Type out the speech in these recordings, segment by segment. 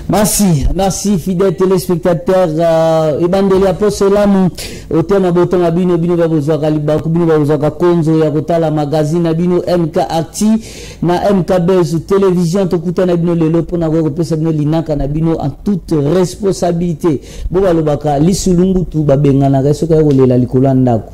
Merci fidèles téléspectateurs. Ebandeli aposolamu otema botanga bino bino babozwa kaliba kubino babozwa konzo ya kotala magazine bino MK Acti na MK Buzz télévision tokuta na bino lelo pona ko pesa bino linaka na bino en toute responsabilité. Bo balobaka lisulungu tu babengana reso ka kolela likolo ndako.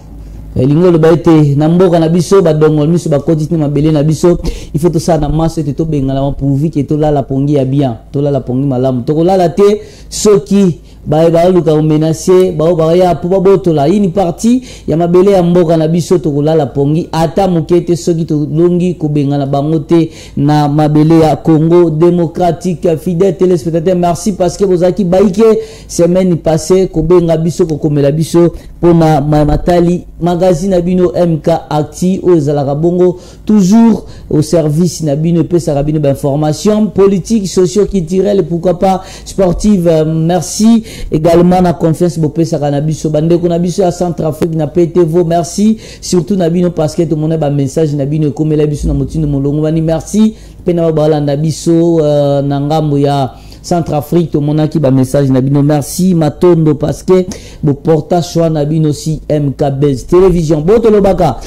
Lingolo baite na mboka na biso badongo miso bakotiti mabele na biso il faut to ça na masse te to bengala pourvu que to la pongi ya bien to la pongi malamu to la te soki ba luka menacer ba ya po botola ini parti ya mabele ya mboka na biso to la pongi ata mukete soki to longi ko bengala bangote na mabele ya Congo démocratique. Fidèles téléspectateurs, merci parce que vous aki baike semaine passée ko benga biso ko komela biso pona matali magazine Nabino MK Acti Ozalaka Bongo toujours au service Nabino pesa Rabino d'information politique, socio-culturelle, pourquoi pas sportive. Merci également na confiance bo pesa Nabiso Bandeko Nabiso à Centrafrique na PTV. Merci surtout Nabino parce que tout le monde a ba message Nabino comme la biso na motino molongo bani. Merci pena ba Nabiso na ngambo ya Centrafrique to monaki ba message nabino. Merci matondo parce que bo porta choix nabino si MK Buzz télévision boto lobaka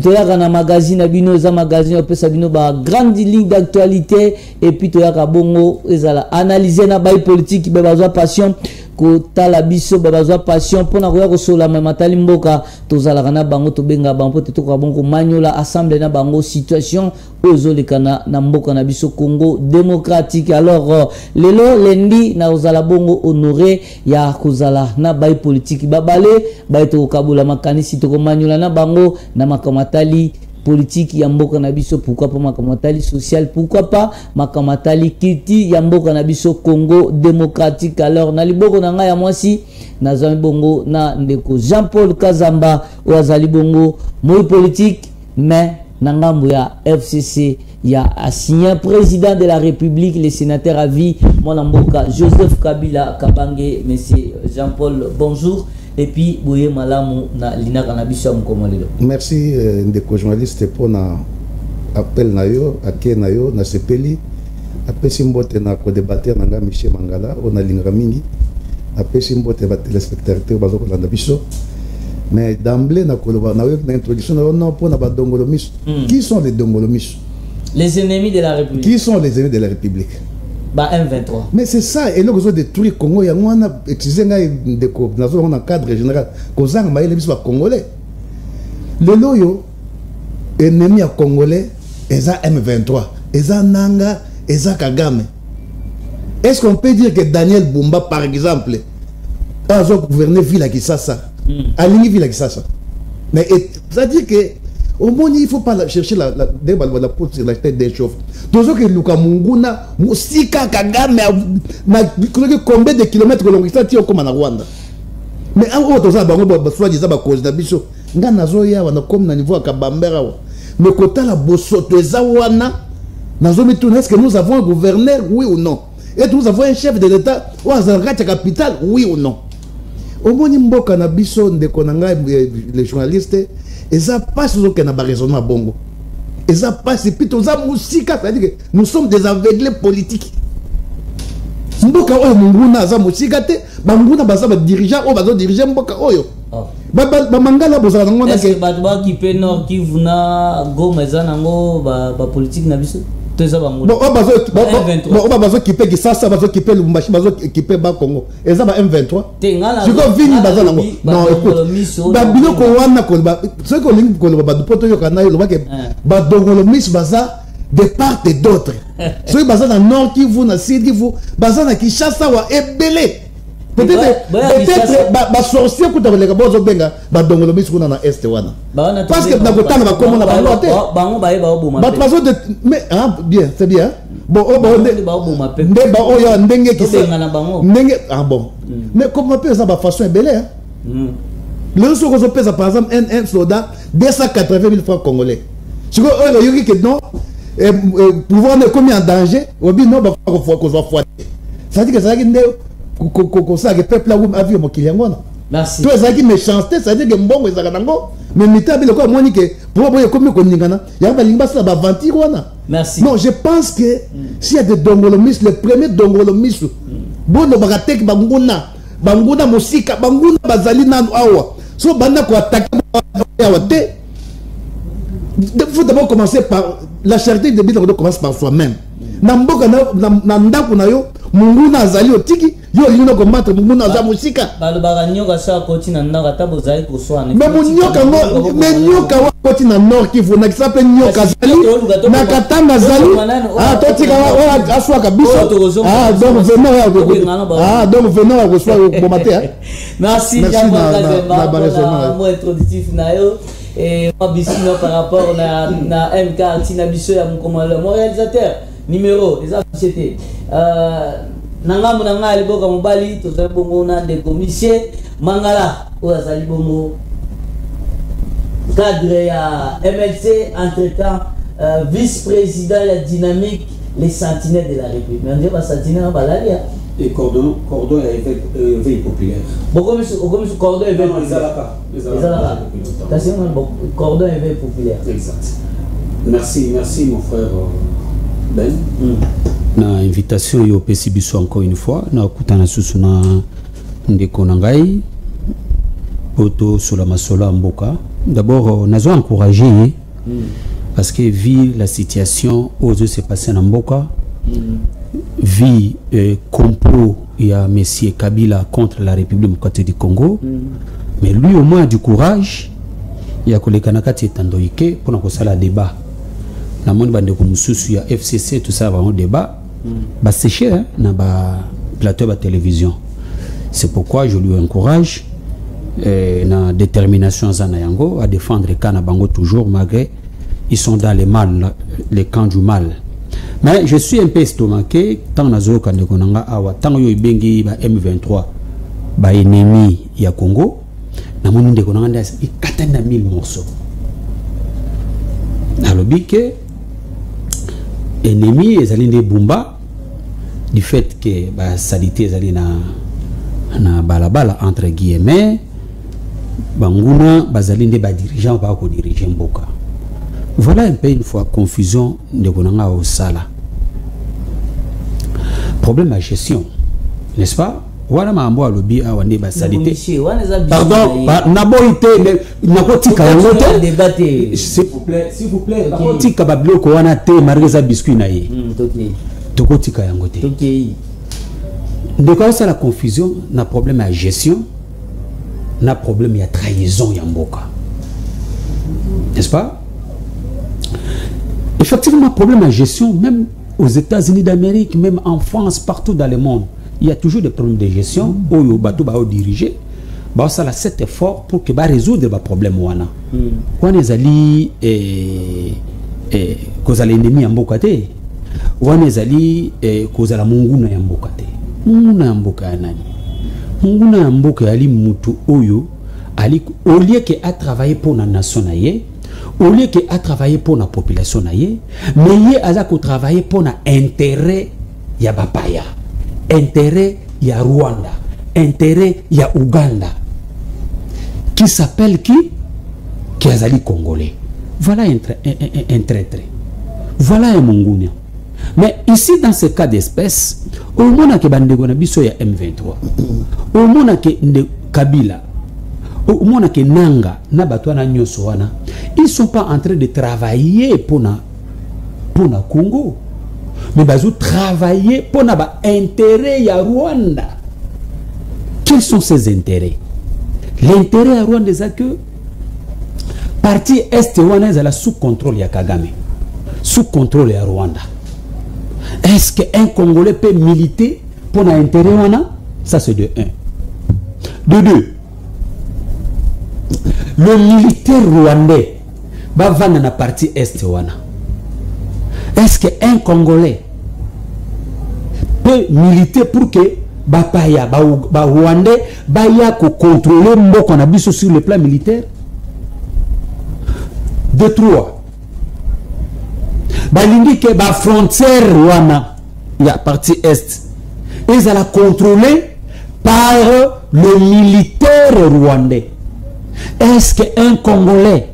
toyaka na magazine nabino za magazine opesa bino ba grande ligne d'actualité et puis toyaka bongo ezala analyser na bay politique ba bazwa passion ko tala biso ba bazwa passion pona ko sola matali mboka tozalaka na bango to benga bango te to ka bongo manyola assemblée na bango situation ozolekana na mboka na biso Congo démocratique. Alors lelo lendi na ozala bongo honoré ya kozala na bay politique babale bay to kabula makanisi to ko manyola na bango na makamatali politique ya mboka na biso, pourquoi pas makamatali social, pourquoi pas makamatali kiti ya mboka na biso Congo démocratique. Alors na liboko na nga ya mwasi na zami bongo na ndeko Jean-Paul Kazamba oazali bongo moi politique mais na ngambo ya FCC ya ancien président de la République, le sénateur à vie mon mboka Joseph Kabila Kabange. Monsieur Jean-Paul, bonjour. Et puis, Bouye Malamu na Lina Kanabisha Mkomolelo. Merci ndeko journaliste pour na appel na yo, ake na yo na sepeli. Après simbote na ko débattre na nga Michel Mangala, on a linga mingi. Après simbote ba téléspectateurs bazo ko landa biso. Mais d'emblée na ko na yo na introduction non pour na ba dongolomis. Qui sont les dongolomis? Les ennemis de la République. Qui sont les ennemis de la République? Bah M23. Mais c'est ça, et là vous avez détruit Congo, il y a un utilisé dans un cadre général, Kozang Maïle bis congolais. Le loyo ennemi à congolais, eza M23, eza Nanga, eza Kagame. Est-ce qu'on peut dire que Daniel Bumba par exemple a gouverné Villa Kisasa, aligné Villa Kisasa? Mais ça dit que au moins il ne faut pas chercher la poudre sur la tête des chauves. Tous ceux qui Luka Munguna, Musika Kagame, combien de kilomètres que l'on a comme en Rwanda. Mais en haut, tous ça, soit disant à cause d'Abisso, Nganazoya, on a comme un niveau à Kabambera. Mais quand la Bosoto Zawana, est-ce que nous avons un gouverneur, oui ou non? Et nous avons un chef de l'État, ou un capitale, oui ou non? Au moins, Mboka Nabisso, les journalistes, et ça passe au Canada raisonnement bongo. Et ça passe et puis tout ça musika, c'est-à-dire que nous sommes des aveuglés politiques. Mboka oyo munguna za musika te, ba munguna baza ba dirigeant o bazo diriger mboka oyo. Ba mangala boza na ngona ke ba ba ki pe nord ki vuna Goma za nango ba politique na biso. Bazo qui paie ça, bazo qui paie le machine, bazo qui paie bas Congo. Et ça va M23. Tu vas venir bazo nango. Non, écoute. Babilo ko wana ko ba ce ko ling ko ba du poto yo kana yo ba ke ba dongolo mis baza de part et d'autre. Ceux baza na nord qui vous na sud qui vous baza na Kinshasa wa ebele. Peut-être ba sorcier ko ta le bozo benga ba dongolo mis ko na est wana. Parce que na ko tanga ba komo na ba lote. Bango ba ba boma. Ba façon de mais ah bien, c'est bien. Bon oh ba boma pe. Nde ba o yo ndenge ki se. Ndenge ah bon. Mais comment peut ça ba façon ebele hein? Le so ko pesa par exemple un soldat 280 000 francs congolais. Tu vois oh yo ki non pouvoir ne commis en danger, ou bien non ba ko zo fois. Ça dit que ça qui ça que peuple a vu mon Kiliangona. Merci. Toi ça qui méchanceté, ça dit que mbongo ezaka nango, mais mitabi le ko moni que pour boye comme ko ningana, ya ba lingba ça ba vantir wana. Merci. Non, je pense que s'il y a des dongolomis, le premier dongolomis bono bakateki banguna musika banguna bazali nanu awa so banda ko attaquer awa te. Il faut d'abord commencer par la charité de bien commence par soi-même. Namboka na ndako na yo munguna azali otiki yo lino combattre munguna aza musika. Balobaka nyoka sa koti na ndaka tabo zali ko soane. Mais nyoka ngo mais nyoka wa koti na nord Kivu na kisape nyoka azali na katanga azali totika wa aswa kabisa. Donc venons à recevoir bon matin. Merci Jean-Marc moi introductif na yo. Et moi par rapport na MK Tinabiso ya mon réalisateur numéro des sociétés nanga munanga liboka mobali to za bongo na de commission mangala o azali bongo cadre ya MLC entre-temps vice-président la dynamique les sentinelles de la République mais on dit pas sentinelle balalia et cordon éveil populaire. Beaucoup de cordon éveil populaire. Cordon éveil populaire. Exact. Merci mon frère Ben. Na invitation yo pesi biso encore une fois na kutana susu na ndeko nangai poto sur la masola mboka. D'abord nazo encourager parce que vu la situation où se passer na mboka vie complot il y a Monsieur Kabila contre la République démocratique du Congo mais lui au moins du courage il y a kolekana kati tandoike pour na kosala débat na monde bande ko mususu ya FCC tout ça va un débat ba séché na ba plateau ba télévision c'est pourquoi je lui encourage na détermination zana yango à défendre kana bango toujours malgré ils sont dans les mal les camps du mal. Mais je suis un peu estomaqué tant nazo kandekonanga awa tant yo ibengi ba M23 ba ennemi ya Congo na moni ndekonanga ndas ikatana 1000 morceaux. Nalobi que ennemi ezali nde bumba du fait que ba salité ezali na balabala entre guillemets banguna bazali nde ba dirigeant ba ko diriger mboka. Voilà un peu une fois confusion de Konanga au Sala. Problème à gestion, n'est-ce pas? Voilà ma ambo à lobby à wande basalite. Pardon, naboite nakotika yangote. S'il vous plaît. Nakotika bablo ko wana te mareza biscuit na ye. Tokotika yangote. Ndeko ça la confusion, na problème à gestion, na problème ya trahison ya mboka. N'est-ce pas? Effectivement, problème de gestion, même aux États-Unis d'Amérique, même en France, partout dans le monde, il y a toujours des problèmes de gestion. Où le bateau va diriger, ça a cet effort pour que résoudre les problèmes. Quand les alliés cause l'ennemi en bokate, quand les alliés cause la munguna en bokate, munguna en bokane, munguna en bokane ali mutu oyo ali au lieu que à travailler pour la nation naie. Au lieu que à travailler pour la population naie, mais il a travailler pour l'intérêt ya Bapaya, intérêt ya Rwanda, intérêt ya Ouganda, qui s'appelle qui azali congolais. Voilà un traître. Voilà un mongounia. Mais ici dans ce cas d'espèce, au moins que bandegona biso ya M23, au moins que Kabila, au moins que Nanga, na batwana nyosoana, ils ne sont pas en train de travailler pour na Congo, mais ils travailler pour na intérêt ya Rwanda. Quels sont ces intérêts? L'intérêt à Rwanda c'est que partie est rwandaise est sous contrôle ya Kagame, sous contrôle ya Rwanda. Est-ce qu'un Congolais peut militer pour un intérêt Rwanda? Ça c'est de 1. De 2. Le militaire rwandais va vendre dans la partie est wana. Est-ce qu'un Congolais peut militer pour que Bapaya, Rwandais, Baya contrôler Mboko na biso sur le plan militaire? De 3. Balingi que la frontière wana, il y a partie est, ils sont contrôlés par le militaire rwandais. Est-ce qu'un Congolais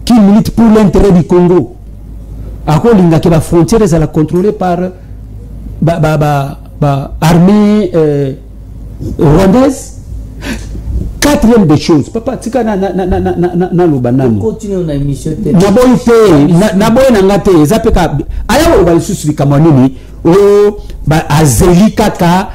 qui milite pour l'intérêt du Congo, à quoi la frontière est contrôlée par armée rwandaise. Quatrième des choses, papa, tu sais, na lobanani. Continue na émission. Naboy te, naboy nangate, zapeka. Aya wo ba susu bikamwanini, o ba azeli kaka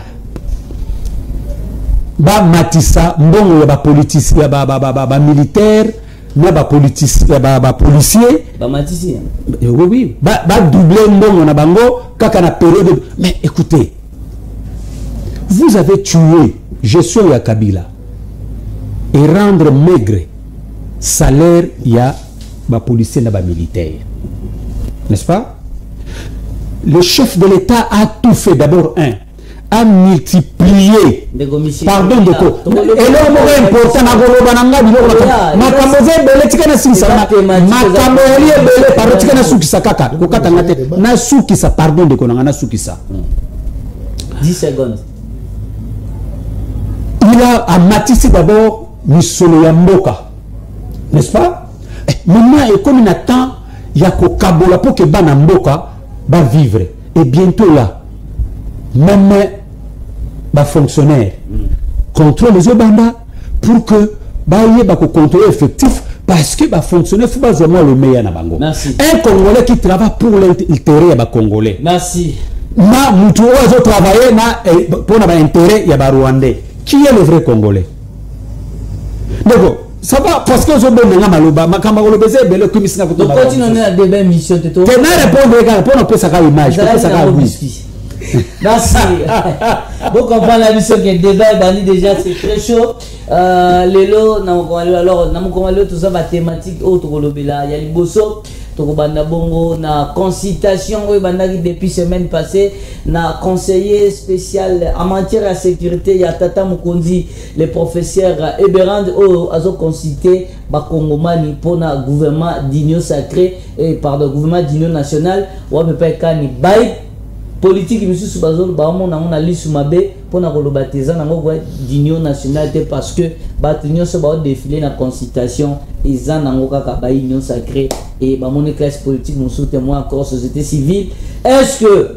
ba matisa mbongo ya ba politicien ba militaire, na ba politicien ba policier, ba matisi. Oui, ba doubler mbongo na bango kaka na période. Mais écoutez, vous avez tué gestion ya Kabila et rendre maigre salaire ya ba policier na ba militaire, n'est-ce pas? Le chef de l'État a tout fait. D'abord a multiplié, pardon de quoi, et là on important na goloba nanga biloko makamboze bele tika na sisa makambo lié bele pardon tika na sukisa kaka kokata ngate na sukisa pardon de konanga na sukisa 10 secondes. Il a matissé d'abord Misolo ya mboka, n'est-ce pas? Maintenant, et comme il attend, il y a qu'au Kabola pour que Bana Mboka va vivre. Et bientôt là, même les fonctionnaires contrôlent les Obanda pour que il y ait un contrôle effectif parce que les fonctionnaires ne faut pas le meilleur na bango. Merci. Un Congolais qui travaille pour l'intérêt des Congolais. Merci. Na mutu ozo travailler pour l'intérêt des Rwandais. Qui est le vrai Congolais? Donc, ça va parce que je vais maloba makamalo beze bele kumisina kutoba. Donc continuons à débat mission teto. Tu n'as répondre pour ne pas ça image, pour ça oui. Merci. Vous comprenez la mission que débat bani déjà c'est très chaud. Lelo na mokomalo alors na mokomalo tout ça va thématique autre kolobela ya liboso. Tokobanda bongo na consultation oui bandaki depuis semaine passée na conseiller spécial en matière de sécurité ya Tata Mukonzi le professeur Eberand o azo consulter ba Congomani pour na gouvernement d'union sacrée et pardon gouvernement d'union nationale ou pas kani bay politique monsieur Subazol ba mon na lisu mabe pour na kolobatiza na ngoko d'union nationale parce que ba union se ba défiler na consultation ils en ont kaka union sacrée et ba mon classe politique mon soutien moi encore société civile est-ce que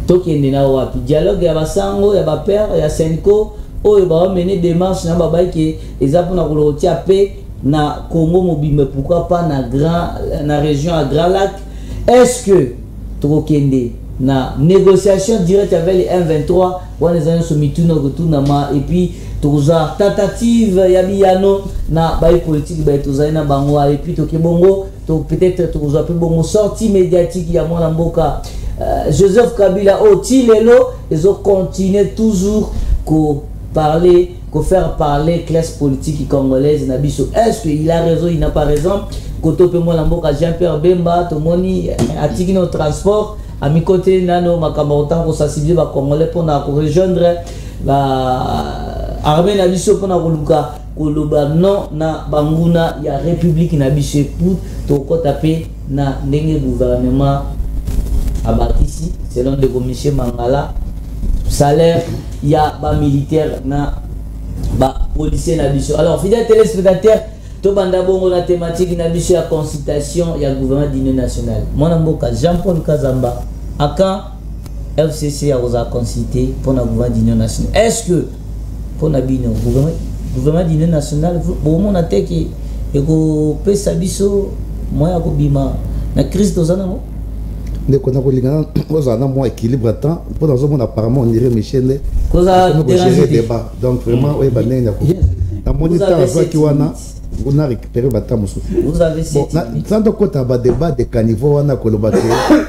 tokende na wapi dialogue ya basango ya ba père ya Senko o ba mener démarche na ba ki ezapo na kolotia pe na Congo mobile pourquoi pas na région à Grand Lac est-ce que tokende na négociation directe avec les M23 ou les anciens somituna retournement et puis toza tentative ya biyano na bail politique ba toza na bango et puis tokebongo to peut-être toza pe bongo sortie médiatique ya mwana mboka Joseph Kabila au tilelo ils ont continué toujours ko parler ko faire parler classe politique congolaise na biso est-ce qu'il a raison il n'a pas raison koto pe mwana mboka Jean-Pierre Bemba to moni atiki no transport à mi côté nano makamauta ko sensibiliser ba congolais pour na rejoindre la armée na biso pour na koluka koloba non na banguna ya république na biso pour to ko taper na ndenge gouvernement abatisi selon le commissaire Mangala salaire ya ba militaire na ba policier na biso. Alors fidèles téléspectateurs to banda bongo la thématique na biso ya consultation ya gouvernement d'union nationale mwana mboka Jean-Paul Kazamba aka FCC a osa consulter pour la gouvernement d'union nationale. Est-ce que pour la gouvernement d'union nationale bon mon attaque et ko pesa biso moya ko bima na crise tozana mo ne kona ko lingana ozana mo équilibre temps pour dans mon apparemment on dirait Michel koza débat donc vraiment ouais banene ko na moniteur soit qui wana on a récupéré bata musu vous avez bon sans de kota ba débat de caniveau wana ko lobate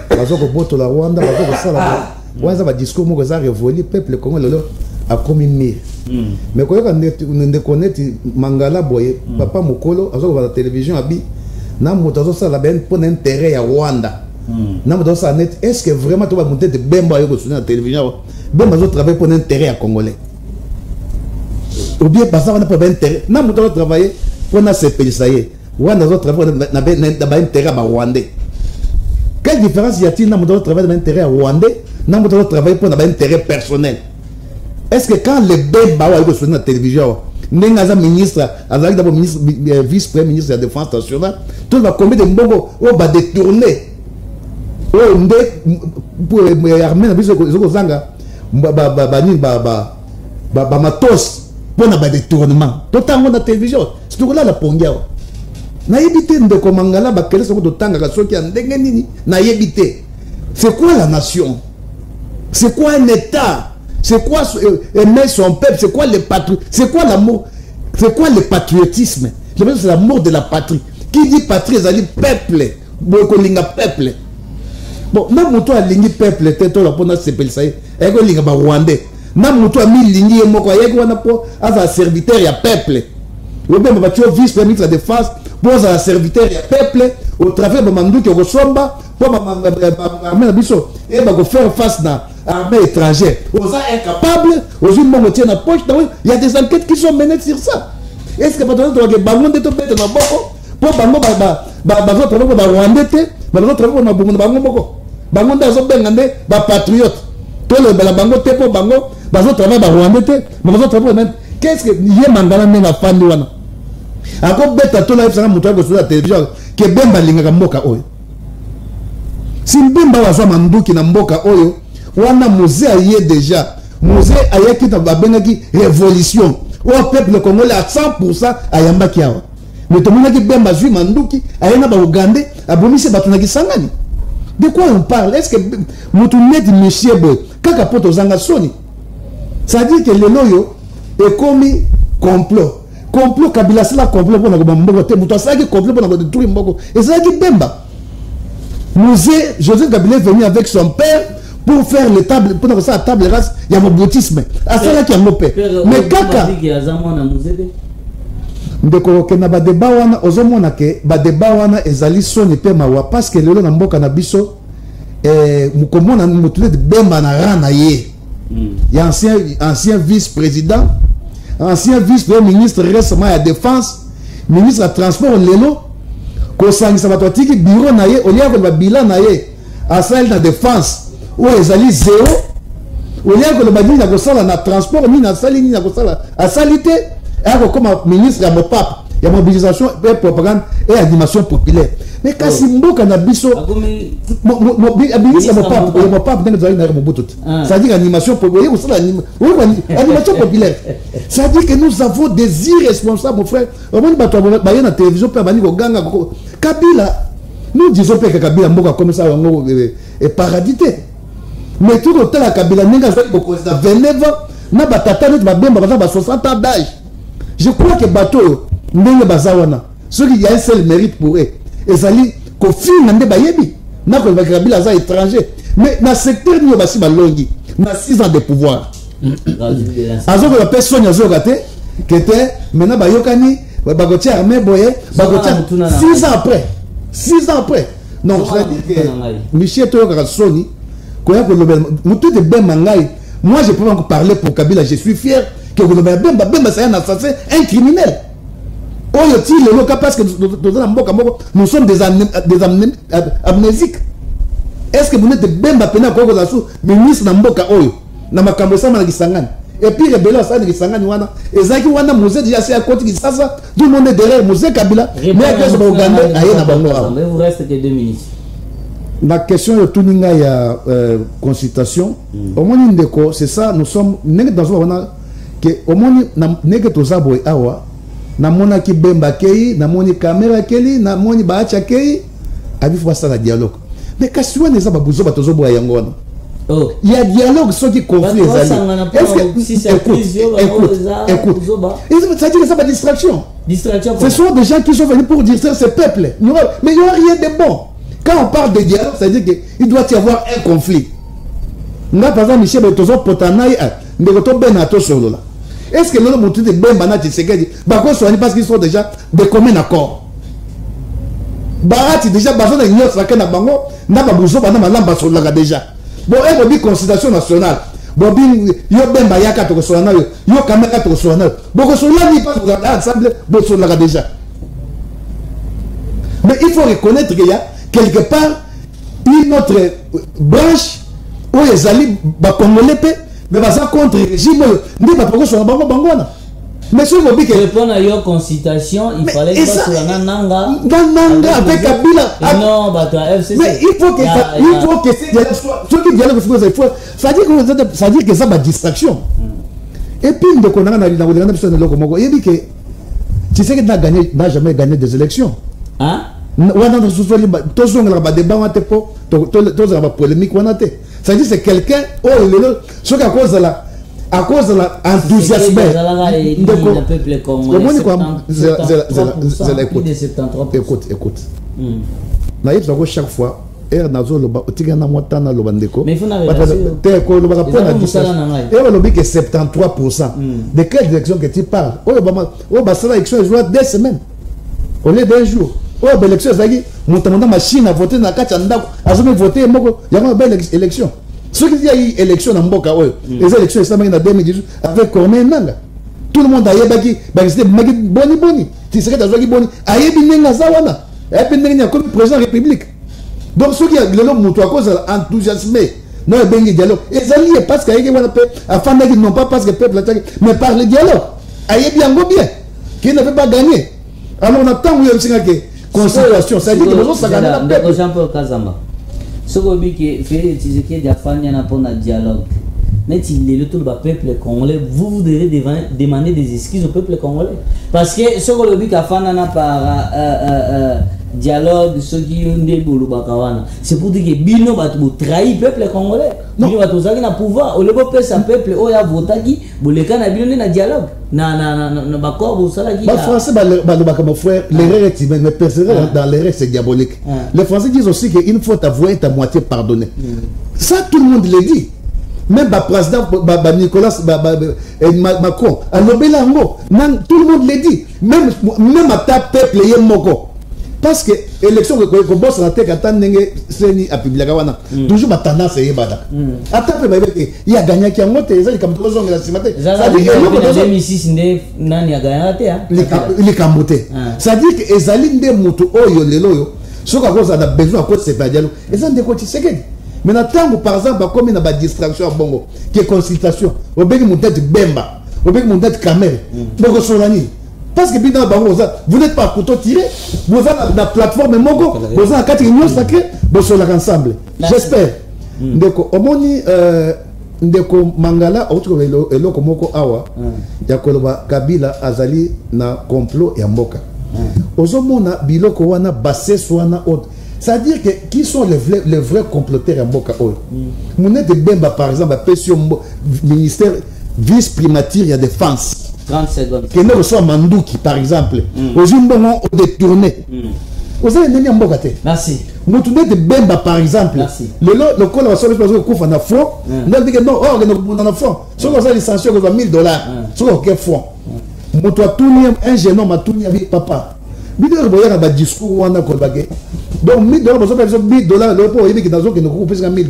bazo ko boto la Rwanda bazo ko sala waza ba discours mo ko za révolu peuple congolais a commis mire mais ko ne connaître Mangala boye papa mokolo azo ko la télévision abi na moto azo sala ben pour intérêt ya Rwanda na moto ça net est-ce que vraiment to ba monter de Bemba yo ko sur la télévision Bemba zo travailler pour intérêt ya congolais ou bien parce qu'on n'a pas d'intérêt na moto travailler pour na se payer Rwanda zo travailler na ba intérêt ba Rwandais. Quelle différence y a-t-il dans mon travail d'intérêt rwandais, dans mon travail pour un intérêt personnel? Est-ce que quand le Bemba va sur la télévision, n'est-ce ministre, avec d'abord vice-premier ministre de la Défense nationale, tout va combien de mbongo on va détourner, armée na biso kozanga matos mpona badétournement totango na télévision situkolala pongi awa nayebi te ndeko mangala bakele soko totangaka soki ya ndenge nini nayebi te. C'est quoi la nation? C'est quoi un état? C'est quoi aimer son peuple? C'est quoi le c'est quoi l'amour? C'est quoi le patriotisme? Je pense que c'est l'amour de la patrie. Qui dit patrie, ça dit peuple. Bokolinga peuple. Bon, na moto a lingi peuple teto la pona sepel ça. Eko linga ba rwandais. Na moto a mi lingi e moko yeko wana po asa serviteur ya peuple. Ou bien ba tio vice ministre de défense pour asa serviteur ya peuple au travers de manduki ko somba pour armée na biso et ba ko faire face na armée étrangère. Aux incapables, aux une mongo tient na poche, il y a des enquêtes qui sont menées sur ça. Est-ce que maintenant tu as bango de to bête na boko pour bango ba travailler ba rwandais te, ba travailler na bango boko. Bango ndazo bengande ba patriote. To le ba bango te pour bango ba travailler ba rwandais te, ba travailler même qu'est-ce que yé mangala nenga fandi wana. Ako beta to la sanga mutu ko sur la télévision ke bemba linga mboka oyo. Si bemba wa manduki na mboka oyo wana musée aye déjà musée ayaki ta babengaki révolution au peuple congolais à 100% ayamba kiawa mais tout le monde qui bemba zui manduki ayena ba Ougandais abomise batunaki sangani. De quoi on parle? Est-ce que mutu net monsieur boy kaka poto zanga soni? Ça dit que le loyo est commis complot Kabila sala complot pour na mboko te mutu asaki complot pour na détruire mboko et ça qui bemba musée Joseph Kabila est venu avec son père pour faire les tables, pour faire la table race, il y a mon boutisme. À ça là qui a mon père. Mais kaka. Ndeko kena ba débat wana ozomona ke ba débat wana ezali soni pe mawa parce que lelo na mboka na biso mukomona mutule de bemba na rana ye. Il y a ancien vice-président, ancien vice-premier ministre récemment à défense, ministre à transport lelo ko sangisa batwatiki bureau na ye olia ko ba bilan na ye à celle de défense. Ou ezali zéro ou lié que le badini na kosala na transport ni na sali ni na kosala à salité et comme ministre ya mopap ya mobilisation et propagande et animation populaire mais kasi mboka na biso ministre ya mopap ndenge zali na mobutu ça dit animation populaire ou ça animation populaire ça dit que nous avons des irresponsables mon frère on va ba na télévision pe bani ko ganga Kabila nous disons pas que Kabila mboka comme ça et paradité. Mais tout le temps, la Kabila n'est pas 29 ans, n'a pas tatane, n'a pas 60 ans d'âge. Je crois que bateau, n'est pas bazawana. Ceux qui y a un seul mérite pour eux. Et ça dit qu'au film, n'a pas yebi. N'a pas Kabila za étranger. Mais dans le secteur, il y a aussi balongi. N'a 6 ans de pouvoir. Azo que la personne a zogaté, qui était maintenant bayokani, bagotia armée boye, bagotia 6 ans après. 6 ans après. Non, je dis que Michel Toyo Sony. Moi, je peux encore parler pour Kabila. Je suis fier que Bemba c'est un assassin, un criminel. Parce que nous sommes des amnésiques. Est-ce que vous êtes Bemba Pena Kogozasu, ministre Namboka Oyo, Namakambo Sama Gisangani? Et puis, les Bélas Sana Gisangani Wana, et Zaki Wana Mouze déjà c'est à côté de ça, tout le monde est derrière Mouze Kabila. Mais vous restez que 2 minutes. La question de Tuninga, il y a consultation. Au moins, c'est ça, nous sommes dans un que au moins, nous sommes awa, namona ki bemba kei, namoni caméra kei, namoni baacha kei, abi faut ça la dialogue. Mais quand tu vois les ababouzo batozo boya yangona. Il y a dialogue sur qui conflit les alliés. Est-ce que écoute, ça dit que ça va distraction. Ce sont des gens qui sont venus pour distraire ce peuple. Mais il n'y aura rien de bon. Quand on parle de dialogue, ça veut dire qu'il doit y avoir un conflit. Par exemple, Michel Betozo Potanaï, Ndegoto Benato Solola. Est-ce que l'homme de Bembana Tshisekedi, parce qu'ils sont déjà de commun accord. Barati déjà, Bazon et Nyos Rakena Bango, n'a pas besoin de Malamba Solaga déjà. Bon, elle dit constitution nationale. Bon, yo Bemba Yaka to Solana, yo Kameka to Solana. Bon, Solana n'est pas ensemble, bon Solaga déjà. Mais il faut reconnaître qu'il y a quelque part une autre branche où les alliés congolais mais ça contre le régime ne pas pourquoi sur la bangona mais sur le bique répondre à your consultation il fallait que ça soit nanga avec Kabila non bah toi FCC mais il faut que ce qui dialogue ça dit que ça va distraction et puis de qu'on a le il dit que tu sais que n'a jamais gagné des élections hein polémique ça dit c'est quelqu'un ce qu'à cause de l'enthousiasme écoute chaque fois mais il 73% de quelle direction que tu parles l'élection 2 semaines au lieu d'un jour l'élection machine a voté dans 4 ans a voté il y a une belle élection. Ceux qui ont eu élection dans Mboka, les élections en 2018 avec Corneille Nanga. Tout le monde a eu boni. Tu sais que tu as eu boni. A eu bien Zawana. A eu bien comme président de la République. Donc ceux qui ont eu à cause de l'enthousiasme, non, il y a un dialogue. Et ça lié parce qu'il y a un peu, afin de non pas parce que le peuple a mais par le dialogue. A eu bien qui ne veut pas gagner. Alors on attend où il y a une consultation. Ça dit que les autres ça gagne la paix. Jean-Paul Kazamba. Ce qui fait utiliser des affaires pour un dialogue. Mais il est le tout le peuple congolais. Vous devez demander des excuses au peuple congolais. Parce que ce que le but a fait par dialogue, ce qui ont des boulots bakawana, c'est pour dire que Bino va trahir le peuple congolais. Bino va tout le pouvoir. Au lieu de faire peuple, on a voté qui, vous les cannes Bino na dialogue. Na bakor vous ça qui. Les Français mon frère, l'erreur est humaine, mais persévérer dans l'erreur c'est diabolique. Les Français disent aussi qu'une fois ta voix est à moitié pardonnée. Ça tout le monde le dit. Même le président Nicolas Macron, à l'Obelango, tout le monde le dit. Même à ta peuple, il y a moko. Parce que l'élection que le boss a été toujours ma tendance est bada. Il y a gagné qui a monté, il comme 3 ans la cimate. Ça dit que 2006 nani a gagné il est camboté. Ça dit que Ezali nde mutu oyo lelo ce qu'on a besoin à cause c'est pas dialogue. Et ça ndeko Tshisekedi. Mais tant par exemple comme il y a une distraction à Bongo qui est consultation, au béni mon tête bemba, au béni mon tête caméra. Bongo solani. Parce que vous n'êtes pas à couteau tiré, vous êtes dans la plateforme Mogo, vous êtes à 4 réunions sacrées, vous êtes ensemble. J'espère. Donc, au moni, ndeko Mangala, autre eloko moko awa, yakoloba Kabila azali na complot ya mboka. Ozomona biloko wana basse soana autre. C'est-à-dire que qui sont les vrais comploteurs à mboka oyo? Mounet de Bemba par exemple, appelle sur ministère vice-primature de défense. 30 secondes. Que nous reçoit Mandouki, par exemple. Aujourd'hui, on a détourné. Vous avez donné un bon gâteau. Merci. Nous tournons de Bemba, par exemple. Merci. Le col va sortir le coup en fond. Nous avons dit que non, on a fond. Si on a les sanctions, on a $1000. Si on a fond. Nous avons tourné un jeune homme à tourner avec papa. Nous avons un discours où on a colbagué. Donc $1000, nous avons $1000. Le pot, il dit que nous avons coupé $1000.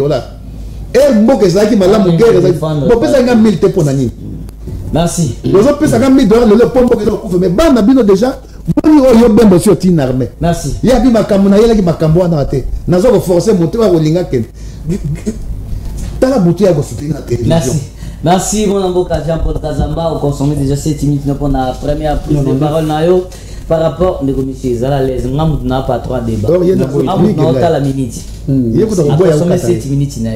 Et moi, que ça qui m'a l'amour guerre, on peut faire 1000 pour Nani. Merci. Les autres personnes ont mis dehors le pompe que l'on mais ban nabino déjà boni oyo bembo sur tin armée. Merci. Il y a bi makamuna yela ki makambo na te. Nazo ko forcer monter wa linga ken. Tala boutia ko soutenir la télévision. Merci. Merci mon avocat Jean-Paul Kazamba au consommer déjà 7 minutes pour la première prise de parole na yo par rapport aux commissaires à l'aise ngamou na pas 3 débats. On a la minute. Il faut consommer 7 minutes na.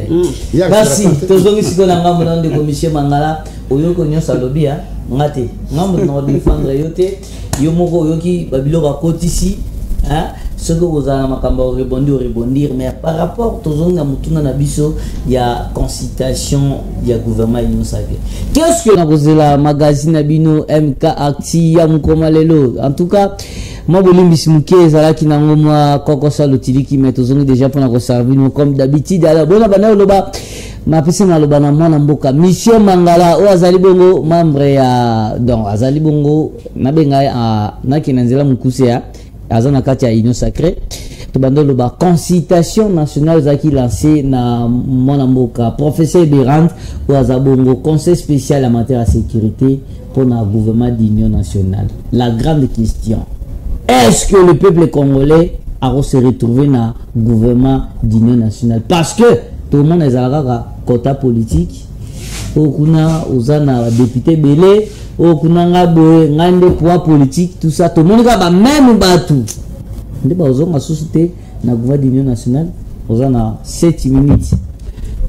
Merci. Tozongi sikona ngamou na de commissaire Mangala oyoko nyosa lobia ngate ngamou na défendre yote yo moko yoki babilo ba kotisi hein ce que vous avez makambo rebondir mais par rapport tozonga mutuna na biso ya consultation ya gouvernement union sacré qu'est-ce que na la magazine na bino MK Acti ya mukoma lelo en tout cas moi bolimbisi muke ezalaki nango mwa kokosa lotiliki mais tozongi déjà pour na ko servir comme d'habitude alors bona bana loba mapesi na loba na mwana mboka Monsieur Mangala o azali bongo membre ya donc azali bongo na benga na kinanzela mukuse ya azana kati ya union sacrée to bando loba consultation nationale zaki lancé na mwana mboka professeur Berand o azabongo conseil spécial en matière de sécurité pour le gouvernement d'union nationale. La grande question, est-ce que le peuple congolais a se retrouvé dans le gouvernement d'union nationale? Parce que tout le monde est à la quota politique. Okuna ozana député belé au kunanga boye ngande pouvoir politique tout ça tout le monde va même batou nde ba ozonga société na gouvernement d'union nationale ozana 7 minutes.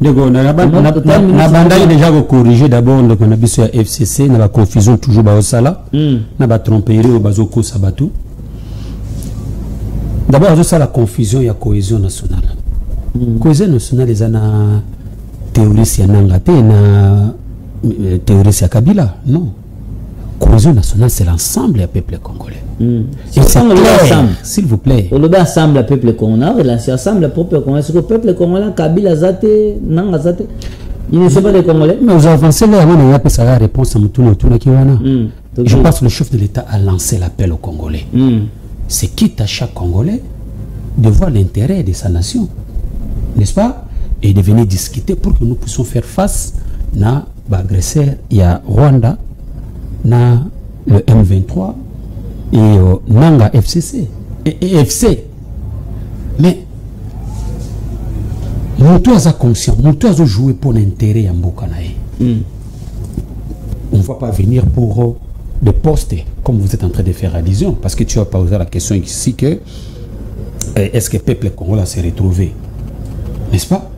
D'accord, na bandai déjà corriger d'abord donc on a biso ya FCC na la confusion toujours ba osala na ba tromperie au bazoko sabatu. D'abord ça la confusion ya cohésion nationale. Cohésion nationale les ana théorie ya Nangate na théorie ya Kabila, non. Cohésion nationale c'est l'ensemble du peuple congolais. C'est ensemble, s'il vous plaît. On le ensemble le peuple congolais, c'est ensemble le peuple congolais. C'est que le peuple congolais Kabila zate, Nanga zate. Il ne sont pas des Congolais. Mais aux avancés là, on a appelé ça la réponse à Moutouna Kiwana. Je pense que le chef de l'État a lancé l'appel aux Congolais. C'est quitte à chaque Congolais de voir l'intérêt de sa nation, n'est-ce pas? Et de venir discuter pour que nous puissions faire face à l'agresseur. Il y a Rwanda, na le M23 et Nanga FCC et FC. Mais nous sommes conscients, nous sommes jouer pour l'intérêt à Mbokanae. On ne va pas venir pour des postes comme vous êtes en train de faire allusion, parce que tu as posé la question ici que est-ce que le peuple congolais s'est retrouvé, n'est-ce pas?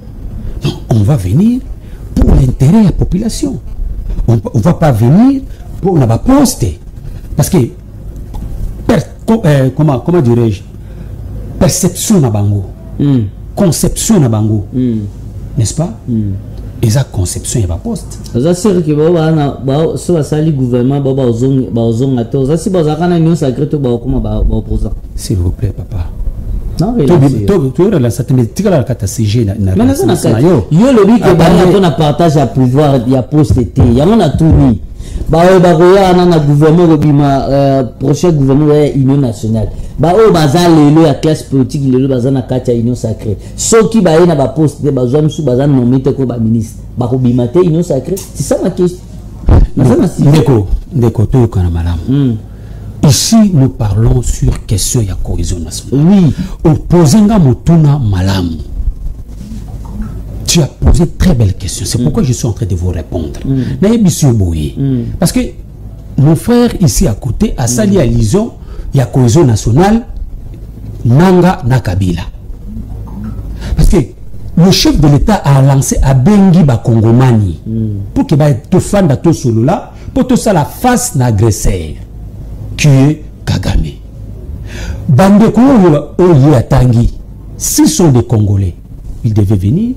Non, on va venir pour l'intérêt de la population. On ne va pas venir pour ne pas poster. Parce que, comment dirais-je, perception na bango, conception na bango, n'est-ce pas? Et ça, conception, il n'y a pas poste. C'est sûr que le gouvernement s'il vous plaît, papa. Non, mais partage à pouvoir, il y a poste, il y a tout mis. Gouvernement prochain gouvernement union nationale la classe politique le union sacrée ceux qui na ba poste nommé comme ministre union sacrée, c'est ça ma question. Ici nous parlons sur question de cohésion nationale. Oui, opposenga motuna malam. Tu as posé très belle question. C'est pourquoi je suis en train de vous répondre. Parce que mon frère ici à côté a sali allusion, il y a cohésion nationale, Nanga Nakabila. Parce que le chef de l'État a lancé à Bengi Bakongomani pour qu'il va te fanda to solo là, pour tout ça la face d'agresseur qui est Kagame. Bandeko Oye Atangi, s'ils sont des Congolais, ils devaient venir.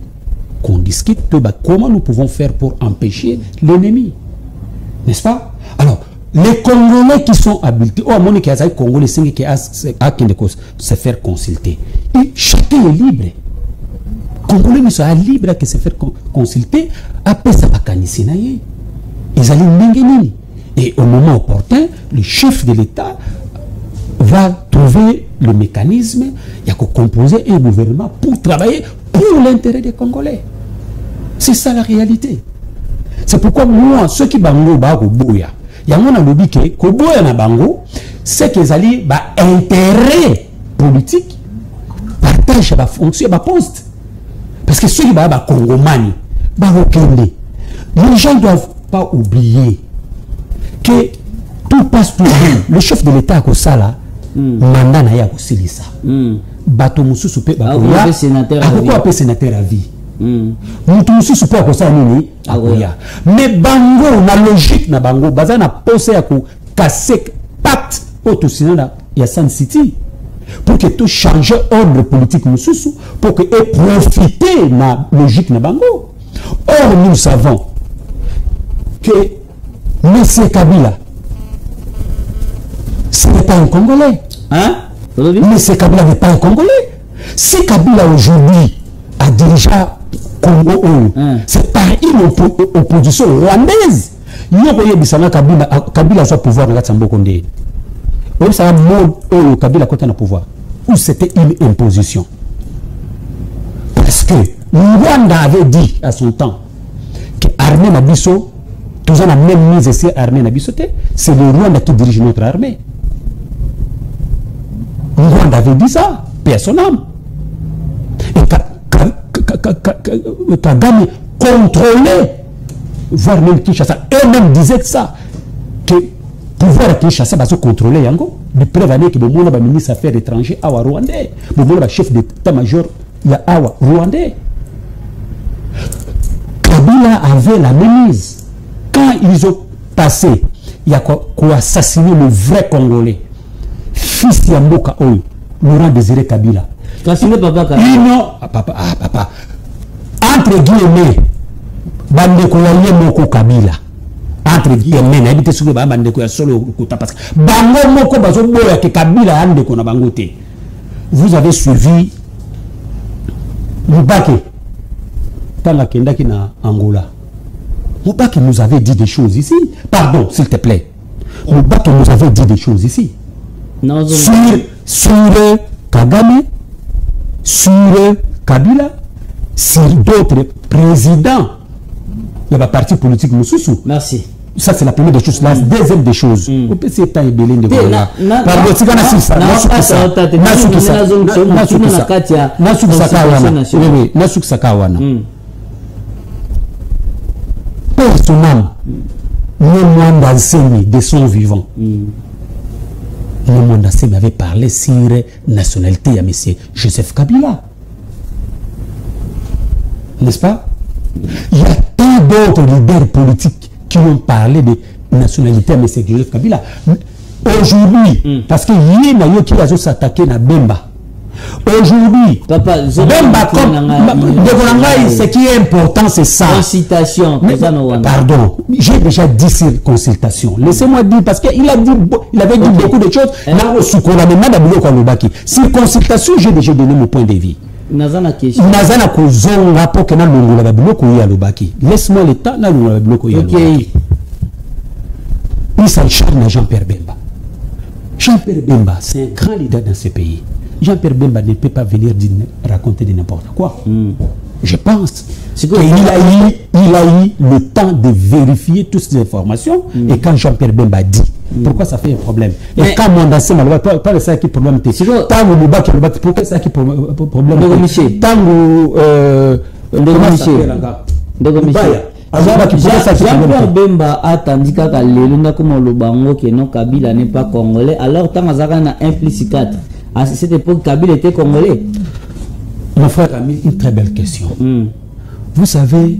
Qu'on discute de comment nous pouvons faire pour empêcher l'ennemi, n'est-ce pas? Alors les Congolais qui sont habilités, les Congolais qui a se faire consulter, et chacun est libre. Congolais ne sont libres à se faire consulter après ça va canissinayer. Ils allaient n'enguenir. Et au moment opportun, le chef de l'État va trouver le mécanisme, il y a qu'à composer un gouvernement pour travailler pour l'intérêt des Congolais. C'est ça la réalité. C'est pourquoi moi, ceux qui bango ba koboya, il y a un lobby qui koboya na bango, c'est qu'ils allaient ba intérêt politique, partage ba fonction ba poste. Parce que ceux qui ba Congomani, ba okende. Les gens ne doivent pas oublier que tout passe pour lui. Le chef de l'État ko sala mandat na ya ko silisa. Bato mususu pe ba koya. Pourquoi sénateur à vie? Mutu mususu pe ko sala nini? Akoya. Mais bango na logique na bango baza na pose ya ko casser pacte auto sinana ya San City pour que tout change ordre politique mususu pour que ait profiter na logique na bango. Or nous savons que M. Kabila ce n'est pas un Congolais. Hein? Mais ce Kabila n'est pas un Congolais. Si Kabila aujourd'hui a dirigé Congo, c'est par une opposition rwandaise. Il y a Kabila soit pouvoir dans Sambokonde. Ou ça a Kabila côté na pouvoir. Ou c'était une imposition. Parce que Rwanda avait dit à son temps que l'armée Nabiso, tous on a même mis ici l'armée Nabiso, c'est le Rwanda qui dirige notre armée. Rwanda avait dit ça, paix à son âme. Et Kagame contrôlait, voire même Kinshasa, eux-mêmes disaient ça, que pouvoir à Kinshasa va se contrôler yango de preuve que le monde va ministre des affaires étrangères awa rwandais le monde va chef d'état-major il y a awa rwandais. Kabila avait la mainmise quand ils ont passé il y a quoi assassiner le vrai Congolais fils Yamboka Oyo Laurent Désiré Kabila. Assassiner papa Kabila. Papa entre guillemets bande ko ya moko Kabila entre guillemets na habité sur ba bande ko ya solo kuta parce que bango moko bazo boya ke Kabila ande ko na bango te. Vous avez suivi Mubake tanga kendaki na Angola. Mubake nous avait dit des choses ici. Pardon, s'il te plaît. Mubake nous avait dit des choses ici. Non, sur Kagame, sur Kabila, sur d'autres présidents de la partie politique Moussoussou. Merci. Ça, c'est la première des choses. La deuxième des choses. On peut s'y éteindre de voilà. Pardon, c'est qu'on a su ça. Personnellement, de son vivant. Le monde avait parlé sur la nationalité à M. Joseph Kabila. N'est-ce pas? Il y a tant d'autres leaders politiques qui ont parlé de nationalité à M. Joseph Kabila. Aujourd'hui, parce qu'il y a qui a s'attaqué à Bemba. Aujourd'hui, Bemba, ce qui est important, c'est ça. Consultation. Pardon, j'ai déjà dit sur consultation. Laissez-moi dire, parce qu'il avait dit beaucoup de choses. Sur consultation, j'ai déjà donné mon point de vue. Laisse-moi le temps. Il s'acharne à Jean-Pierre Bemba. Jean-Pierre Bemba, c'est un grand leader dans ce pays. Jean-Pierre Bemba ne peut pas venir raconter de n'importe quoi. Je pense qu'il a eu le temps de vérifier toutes ces informations. Et quand Jean-Pierre Bemba dit, pourquoi ça fait un problème? Et quand Mandassé Maloba, pas ça qui problème. Tant pourquoi ça qui problème? Tant Jean-Pierre Bemba attendit kaka lelo na comme le bango que non Kabila n'est pas congolais alors tant azaka na 1+4 à cette époque Kabila était congolais. Mon frère a mis une très belle question. Vous savez,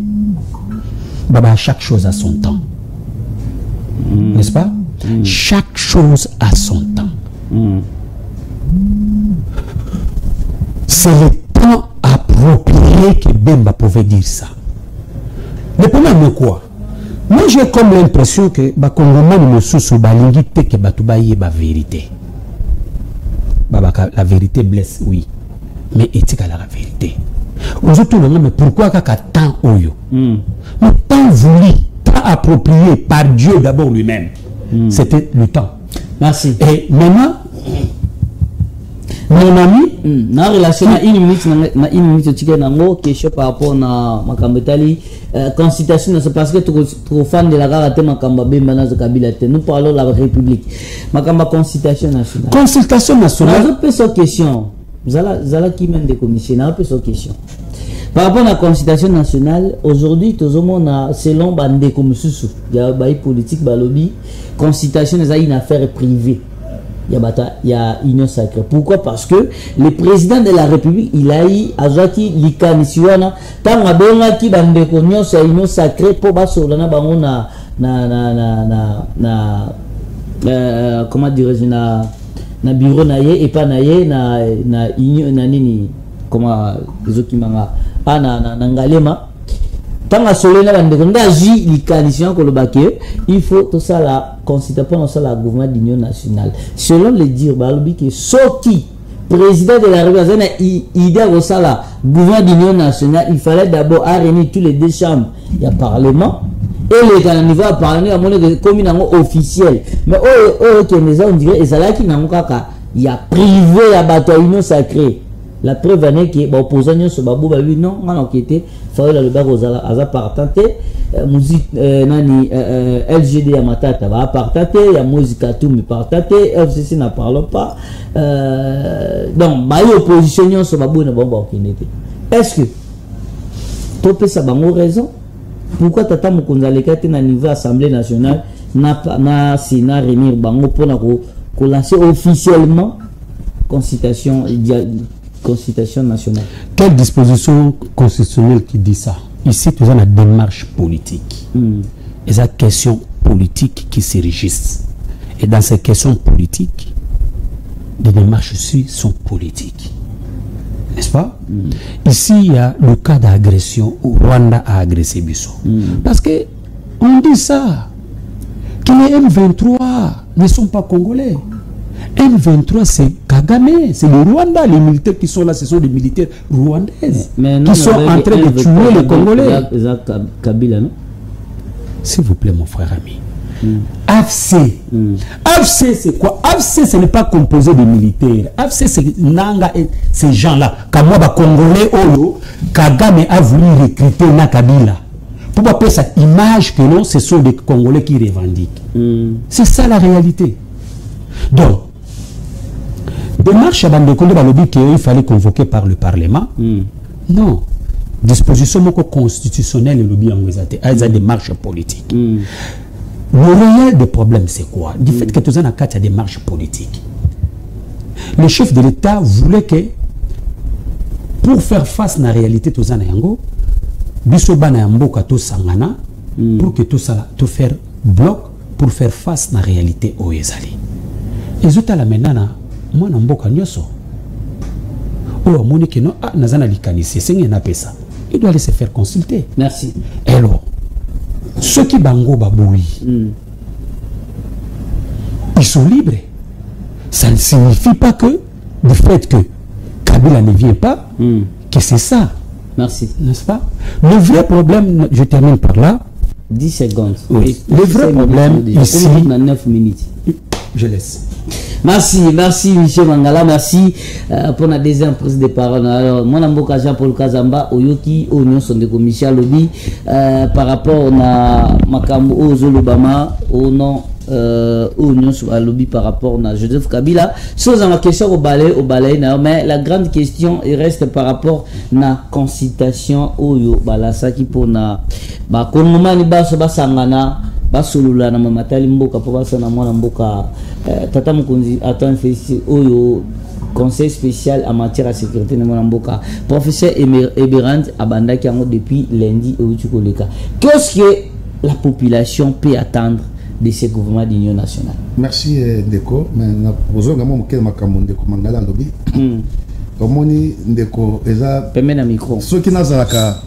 Baba, chaque chose a son temps. N'est-ce pas? Chaque chose a son temps. C'est le temps approprié que Bemba pouvait dire ça. Le problème est quoi? Moi j'ai comme l'impression que les Congolais ne sont pas que la vérité. La vérité blesse, oui. Mais est-ce la vérité? Aujourd'hui, mais pourquoi tant oyo? Mais tant voulu, tant approprié par Dieu d'abord lui-même. C'était le temps. Merci. Et maintenant, mon ami, na relation na une minute tu question par rapport à Makambetali constitution, c'est parce que trop fan de la garate Makamba Bemba na Kabila. Nous parlons de la République. Makamba constitution nationale. Consultation nationale. Je peux sur question. Zala qui mène des commissions, un peu sur question. Par rapport à la constitution nationale, aujourd'hui, tout le monde a, selon Bande comme Soussou, il y a une politique, lobby, constitution est une affaire privée. Il y a union sacrée. Pourquoi? Parce que le président de la République, il a eu Azaki Likanisiwana, tant que Bengaki Bande Konyo, c'est union sacrée pour Basolana Bangona comment dirais-je na bureau naie et pas naie na union na nini comment les autres qui manga na ngalema tant que solena bande konda ji likanisiwana ko lobake il faut tout ça la constitution ça la gouvernement d'union nationale selon les dire balobi que Soki président de la République idée au ça la gouvernement d'union nationale il fallait d'abord réunir tous les deux chambres il y a parlement et les niveau à parler à mon commune officiel mais qui on dirait et ça là qui n'a pas il y a privé à bateau union sacrée la preuve est que l'opposant sur Babou Babi non on a enquêté fallait le bar aux à partager musique nani LGD à matata va partager il y a musique à tout mais partager FCC n'a parle pas donc bah opposition sur Babou ne va pas est-ce que tu peux ça bango raison? Pourquoi Tata Mokonzaleka est à niveau Assemblée nationale na Sénat remir bango pour lancer officiellement consultation nationale. Quelle disposition constitutionnelle qui dit ça? Ici, tu as la démarche politique. Et c'est la question politique qui se régissent. Et dans ces questions politiques, les démarches ici sont politiques. N'est-ce pas? Ici, il y a le cas d'agression où Rwanda a agressé Bissau. Parce que on dit ça, que les M23 ne sont pas congolais. M23, c'est Kagame, c'est le Rwanda. Les militaires qui sont là, ce sont des militaires rwandais qui sont en train de tuer les Congolais. Kabila, non? S'il vous plaît, mon frère ami. AFC. AFC, c'est quoi? AFC, ce n'est pas composé de militaires. AFC, c'est Nanga et ces gens-là. Kamoba Congolais, Oyo, Kagame a voulu recruter Nakabila. Pour appeler cette image que non, ce sont des Congolais qui revendiquent. C'est ça la réalité. Donc, démarche à Bandekonde Balobi qu'il fallait convoquer par le Parlement. Non. Disposition constitutionnelle et lobby en Wezate. Il y a des démarches politiques. Le réel des problèmes, c'est quoi? Du fait que tu as des démarches politiques. Le chef de l'État voulait que, pour faire face à la réalité, tu as Yango, Bisobana Yamboka to Sangana, pour que tout ça, tout faire bloc, pour faire face à la réalité au Ezali. Et je t'ai la maintenant, moi, Namboka Nyoso. Oh, Monique, non, ah, Nazana Likanisi, c'est un ça. Il doit aller se faire consulter. Merci. Alors, ceux qui bango baboui, ils sont libres. Ça ne signifie pas que, du fait que Kabila ne vient pas, que c'est ça. Merci. N'est-ce pas? Le vrai problème, je termine par là. 10 secondes. Oui. Le vrai problème ici. On a 9 minutes. Je laisse. Merci, merci Michel Mangala, merci pour la deuxième prise de parole. Alors, mon amboka Jean-Paul Kazamba, Oyoki, Oignon sont des commissions lobby par rapport à Makambo, Ozolobama, au nom Oignon sur lobby par rapport à Joseph Kabila. Chose à ma question au balai, mais la grande question il reste par rapport à la consultation Oyo Balasa qui pour na ba konoma ni baso basangana basolula na mamatali mboka po basana mwana mboka tata mukunzi attend félicité Oyo conseil spécial en matière de sécurité na mwana mboka professeur Eberand abandaki yango depuis lundi au Tchukoleka. Qu'est-ce que la population peut attendre de ce gouvernement d'union nationale? Merci Ndeko, mais na pozo ngamo mokele makambo Ndeko Mangala lobi. Omoni Ndeko eza pemena micro. Ceux qui nazalaka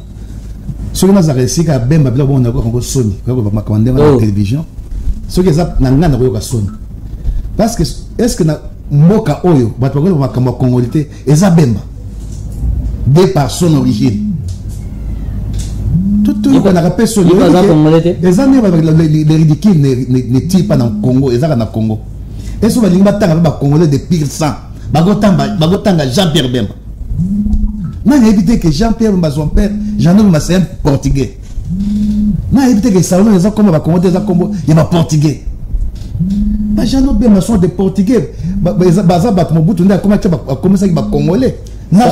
réussi à bemba bila bon d'accord Congo Sony, ko ba makambo na télévision. Ceux qui eza na ngana ko Sony. Parce que est-ce que na mboka oyo bato ko makambo congolité eza bemba de par son origine. Tout on a rappelé sur les ridicules ne tirent pas dans le Congo, ils sont dans le Congo. Et sur les Congolais de pire sang, Bagotanga Jean-Pierre Bemba. On a évité que Jean-Pierre Bemba, son père, Jean-Pierre c'est un Portugais. On a évité que Salomon, ils sont comme Congolais, ils sont Portugais. Jean-Pierre Bemba sont des Portugais. Comment ça, ils sont Congolais. Moi,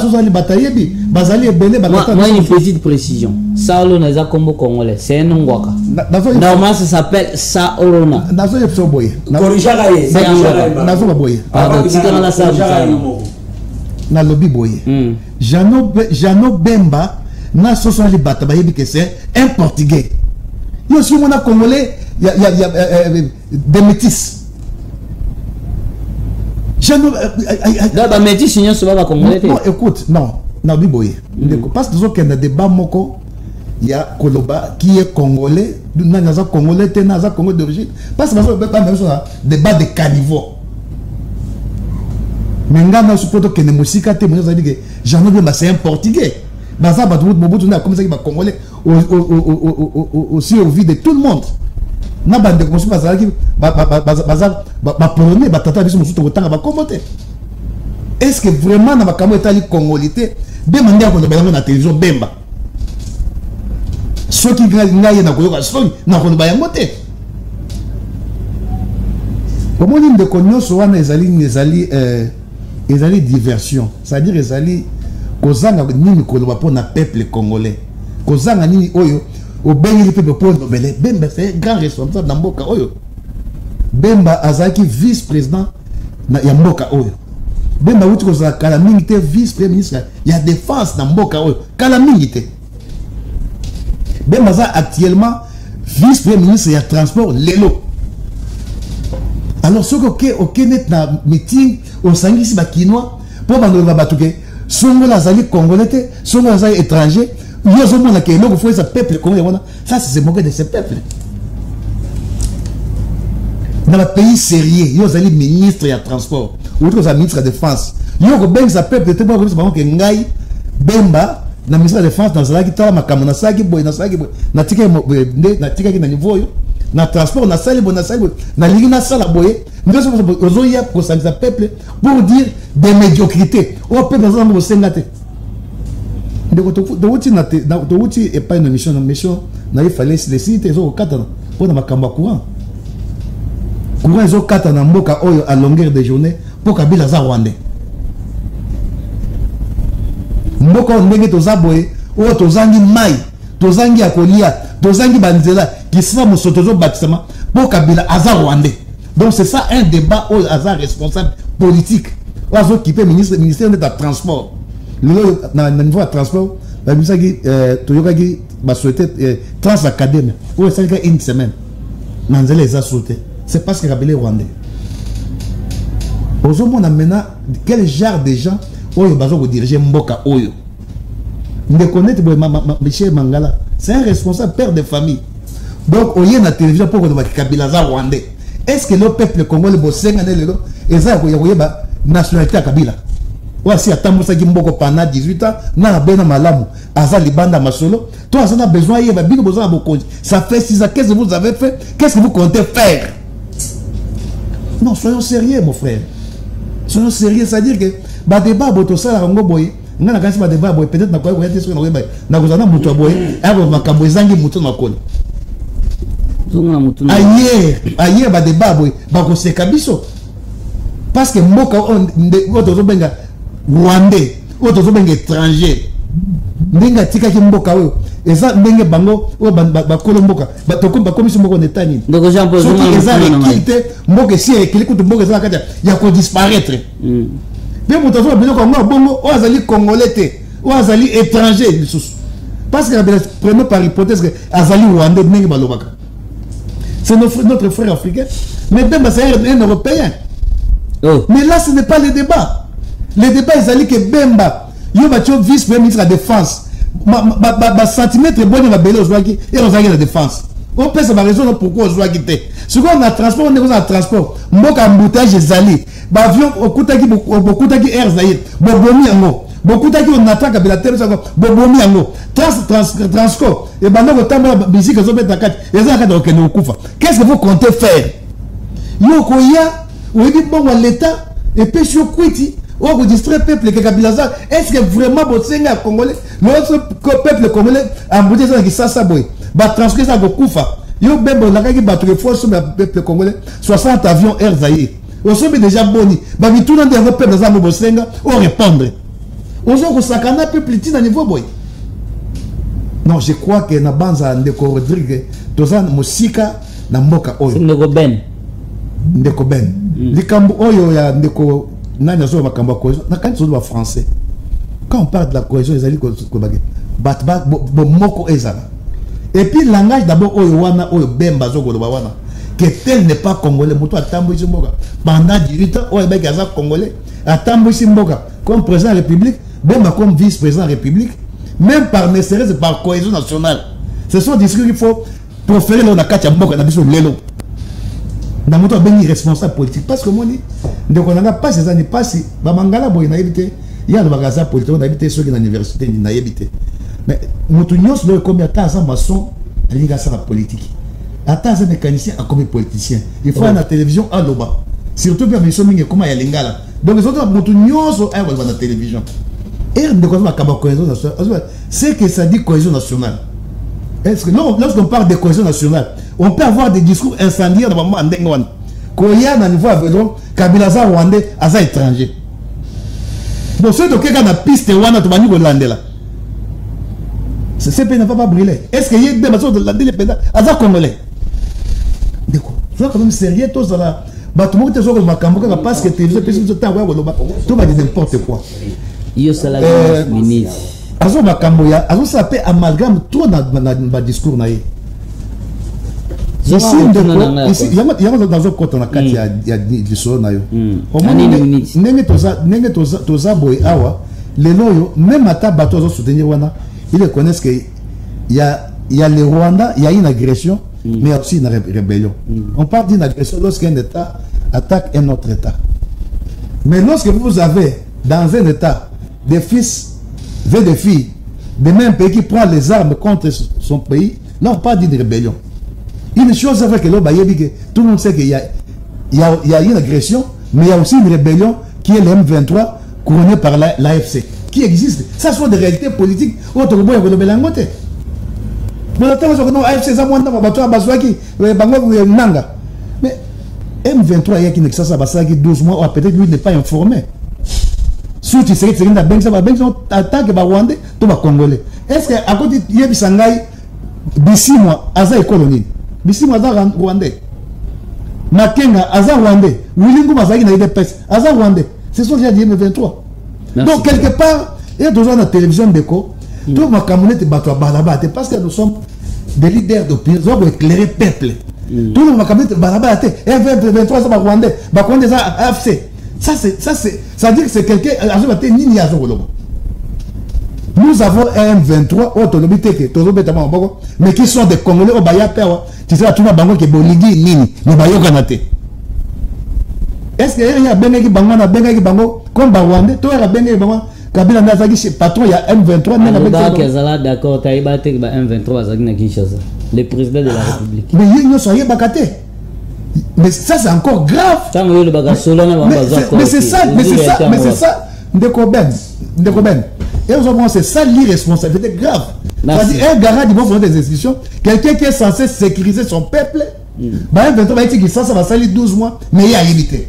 une petite précision. Saolo n'est pas comme congolais, c'est un Ngwaka. Normalement, ça s'appelle Saorona. Jano Bemba, c'est un Portugais. Il y a aussi un Congolais, il y a des métis. Non, écoute, non, parce que il y a des débat il y a Koloba qui est congolais, congolais, congolais d'origine. Parce que débat de caniveau. Mais on suppose que les musiques c'est un portugais. Aussi au vu de tout le monde. Est-ce que vraiment dans la congolité demandez à la télévision Bemba ceux qui gagnent na comment dire de cognos soit les diversion, c'est-à-dire les kozanga nini koloba pour na peuple congolais kozanga nini oyo au ben le peuple pour Bemba c'est un grand responsable dans mboka oyo Bemba azaki vice-président na ya mboka oyo. Bemba wuti kozala kala mingi te vice-premier ministre ya défense na mboka oyo. Kala mingi te. Bemba za actuellement vice-premier ministre ya transport lelo. Alors ce que ok net na meeting au sangisi ba kinois pour bando ba batuke songo la zali congolais te songo la zali étranger yo zo mona ke loko faut ça peuple congolais ça c'est moquer de ce peuple. Dans le pays sérieux, il y a un ministre de transport, ou un ministre de défense. Il y a un peuple de témoin que Ngaï, Bemba, le ministre de défense, dans la guitare, na saki boy, na saki boy, na tika na niveau, na transport, na sali boy, na ligi na sala boy. Nous sommes au peuple pour dire des médiocrités. Au peuple dans un sengate. De outil et pas une mission, il fallait se laisser les autres katana pour ma kamba courant. Comment ils ont quatre en mboka oyo à longueur de journée pour Kabila za Rwandais. Mboka ndenge tozaboye o tozangi mai, tozangi akolia, tozangi banzela qui sera musotozo bâtiment pour Kabila aza Rwandais. Donc c'est ça un débat au hasard responsable politique. Ozo occupé ministère de transport. Le niveau de transport, la ministre qui toyokaki ba souhaiter transacadémie. O ça une semaine. Nanzela les a sauté. C'est parce que Kabila est rwandais. Aujourd'hui, on a maintenant quel genre de gens Oyo bazo diriger Mboka Oyo. Ne connaître Michel Mangala. C'est un responsable père de famille. Donc, on y a la télévision pour que Kabila soit rwandais. Est-ce que le peuple congolais bosseng anelelo et ça la nationalité à Kabila? Voici à Tambousa Gimboko pendant 18 ans, na bena malamu, aza libanda masolo. Toi, ça a besoin y bino besoin beaucoup. Ça fait 6 ans, qu'est-ce que vous avez fait? Qu'est-ce que vous comptez faire? Non, soyons sérieux, mon frère. Soyons sérieux, c'est-à-dire que ba débat boto ça rango boy, ngana kasi ba débat boy peut-être na quoi boy est-ce que na kozana muto boy, abo makambo ezangi muto na kona. Ayer ba débat boy, ba ko sekabiso. Parce que mboka oto benga rwandais, oto benga étranger. Ndinga tika ki mboka oyo. Eza ndenge bango o ba kolomboka ba tokomba komisi moko netani donc Jean Paul eza rekilite mboka si ekili kutu mboka eza kati ya ko disparaître bien mutazo biloko ngo bongo o azali congolais te o azali étranger lisusu parce que la première par hypothèse que azali rwandais ndenge balobaka c'est notre frère africain mais Bemba c'est un européen mais là ce n'est pas le débat ezali que Bemba yo ba tio vice-premier ministre de la défense ma centimètre bon va belé aujourd'hui et on a la défense on peut savoir raison pourquoi aujourd'hui té ce qu'on a transport on est dans transport mboka embouteillage ezali ba avion okutaki air zaïr bobomi yango bokutaki on attaque la terre ça bobomi yango transco et bando kotambola musique zo beta kati ezaka donc ne okufa qu'est-ce que vous comptez faire yo koya ou dit bon l'état et puis sur kwiti on vous distrait peuple que Kabilaza est-ce que vraiment bosenga congolais notre peuple congolais embouté ça qui ça boy ba transcrire ça bokufa yo bembo la kaki battre force sur le peuple congolais 60 avions Air Zaïre on sommes déjà boni ba bituna de peuple dans mo bosenga on répondre on zo ko sakana peuple tina niveau boy non je crois que na banza ndeko Rodrigue tozana musika na mboka oyo ndeko ben likambo oyo ya ndeko nani azo makambo cohésion na quand on français quand on parle de la cohésion les alliés moko ezala et puis le langage d'abord oyo wana oyo Bemba zo koloba wana que tel n'est pas congolais moto atambo ici mboka pendant 18 ans oyo beka za congolais atambo ici mboka comme président de la République Bemba comme vice-président de la République même par nécessité par cohésion nationale ce sont des discours qu'il faut proférer là na kati ya mboka na biso lelo na moto bengi responsable politique parce que moi ni ndeko nanga pas ces années passées ba mangala boy na yebité ya le bagaza politique on habité sur une université ni na yebité mais moto nyos le comme ata ça maçon alinga ça la politique ata ça mécanicien a comme politicien il faut na télévision à loba surtout bien mission mingi comme ya lingala donc les autres moto nyos a na télévision et ndeko na kaba cohésion nationale c'est que ça dit cohésion nationale. Est-ce que non, lorsqu'on parle de cohésion nationale, on peut avoir des discours incendiaires dans le moment où Koya na niveau avec Kabila za rwandais aza étranger. Bon, ceux qui ont la piste wana to bani Hollandais là. Ce CP n'a pas brûlé. Est-ce que y a des personnes de l'Hollandais les pédales aza congolais? D'accord. soit quand même sérieux tous à la bateau te zo ma kamboka parce que télévision peut se tawa tout va dire n'importe quoi yo sala minute azo ma kamboya azo ça peut amalgame tout dans discours na ici il y a dans un côté na kati ya discours na yo au moins nenge toza boy awa les loyo même ata bateau zo soutenir wana ils connaissent que il y a le Rwanda, il y a une agression, mais il y a aussi une rébellion. On parle d'une agression lorsqu'un État attaque un autre État. Mais lorsque vous avez dans un État des fils et des filles de même pays qui prend les armes contre son pays, là on parle d'une rébellion. Une chose c'est vrai que tout le monde sait qu'il y a une agression, mais il y a aussi une rébellion qui est le M23 couronnée par l'AFC, qui existe. Ça sont des réalités politiques. Mais M23 il y a qui 12 mois, peut-être lui n'est pas informé. Si tu sais que c'est une attaque Rwandais, tout va Congolais. Est-ce qu'à côté il y a Bisangai, Bissimo, Aza colonie, Bissimo Aza Rwandais, Makenga, Aza Rwandais, Willingo Mazaki n'a été peste, Aza Rwandais. C'est ce que j'ai dit M23. Donc quelque part, il y a toujours la télévision d'écho. Tout ma camonette bateau balaba parce que nous sommes des leaders d'opinion, nous avons éclairé le peuple. Tout le monde camonette balaba F23 ça va Rwandais, Rwandais ça AFC. Ça dit que c'est quelqu'un nous avons un M23 autonomie mais qui sont des Congolais au Baya Père. Tu sais tout le monde qui boligi nini, ne bayo kanate. Est-ce que il y a bengi bango na bengi bango comme Rwandais, toi il y a bengi bango Kabila Nazaki patron il y a M23 d'accord Taïba tek ba M23 azaki na Kinshasa le président de la République mais il ne soyez bakate mais ça c'est encore grave mais c'est ça Ndekoben et aujourd'hui c'est ça l'irresponsabilité grave c'est-à-dire un garant du bon fondement des institutions quelqu'un qui est censé sécuriser son peuple bah M23 va dire que ça va salir 12 mois mais il y a évité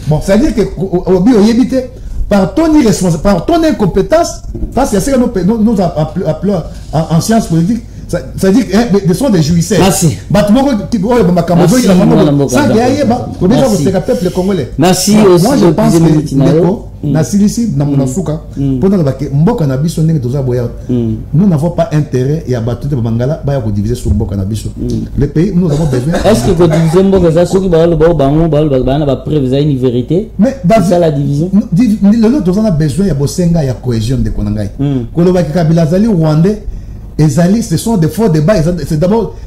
bon c'est-à-dire que au bio évité par ton irresponsabilité, par ton incompétence, parce que c'est ce que nous appelons en sciences politiques, ça dit que ce sont des jouisseurs. Merci. Merci aussi. Moi je pense que nous n'avons pas intérêt et à battre de Bangala pour diviser sur Mboka Nabiso. Le pays, nous avons besoin. Est-ce que vous divisez Mboka Nabiso qui va prévoir une vérité? Mais c'est ça la division. Nous avons besoin de Bosenga et de cohésion de Konangai. Kolobaki Kabila Zali Rwandais. Ce sont des faux débats,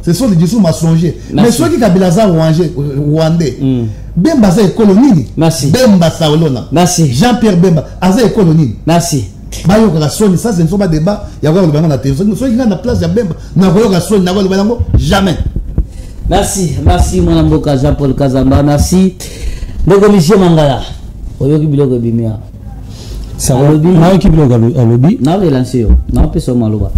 ce sont des discours mensongers. Mais ceux qui Kabila Rwandais, Bemba Za colonie. Merci. Bemba Saolona. Merci. Jean-Pierre Bemba, Aza colonie. Merci. Ça, ce ne sont pas des débats. Il y a la télévision. Ceux qui ont la place de Bemba, jamais. Merci. Merci, mon amboka Jean-Paul Kazamba. Merci. Donc, Michel Mangala. Oyoki biloko bimia. Ça va. Na ki biloko alobi. Na relancer yo. Na peso maloba.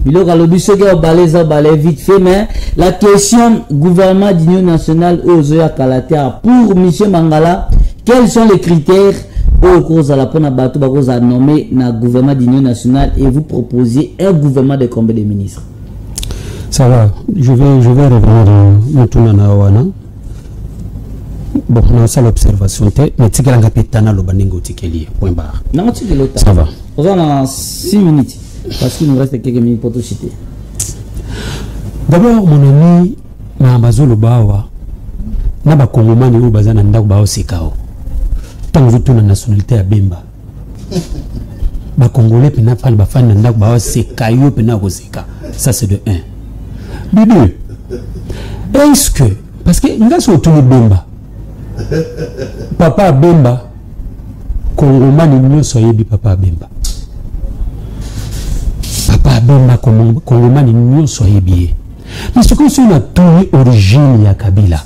Biloko alobi ceux qui ont balayé vite fait mais la question gouvernement d'union nationale Ozoya Kalatea pour Michel Mangala, quels sont les critères au cause à la pona bateau cause à nommer na gouvernement d'union nationale et vous proposez un gouvernement de combien de ministres? Ça va, je vais revenir dans na wana. Bon, on a ça l'observation, mais tu as un peu de tikeli, point barre. Non, tu as ça va. On a 6 minutes, parce qu'il nous reste quelques minutes pour tout citer. D'abord, mon ami, na bazolo bawa, na ba kongomani ou bazana ndako bao sekao. Tant que tu na nationalité à Bemba. Ba congolais pena fal ba fan ndako bao sekayo pena ko seka. Ça c'est de 1. De 2. Est-ce que parce que nga so tuni Bemba Papa Bemba, Congomani nyonso yebi Papa Bemba. Papa Bemba, Congomani nyonso yebi. Mais ce que c'est une origine ya Kabila.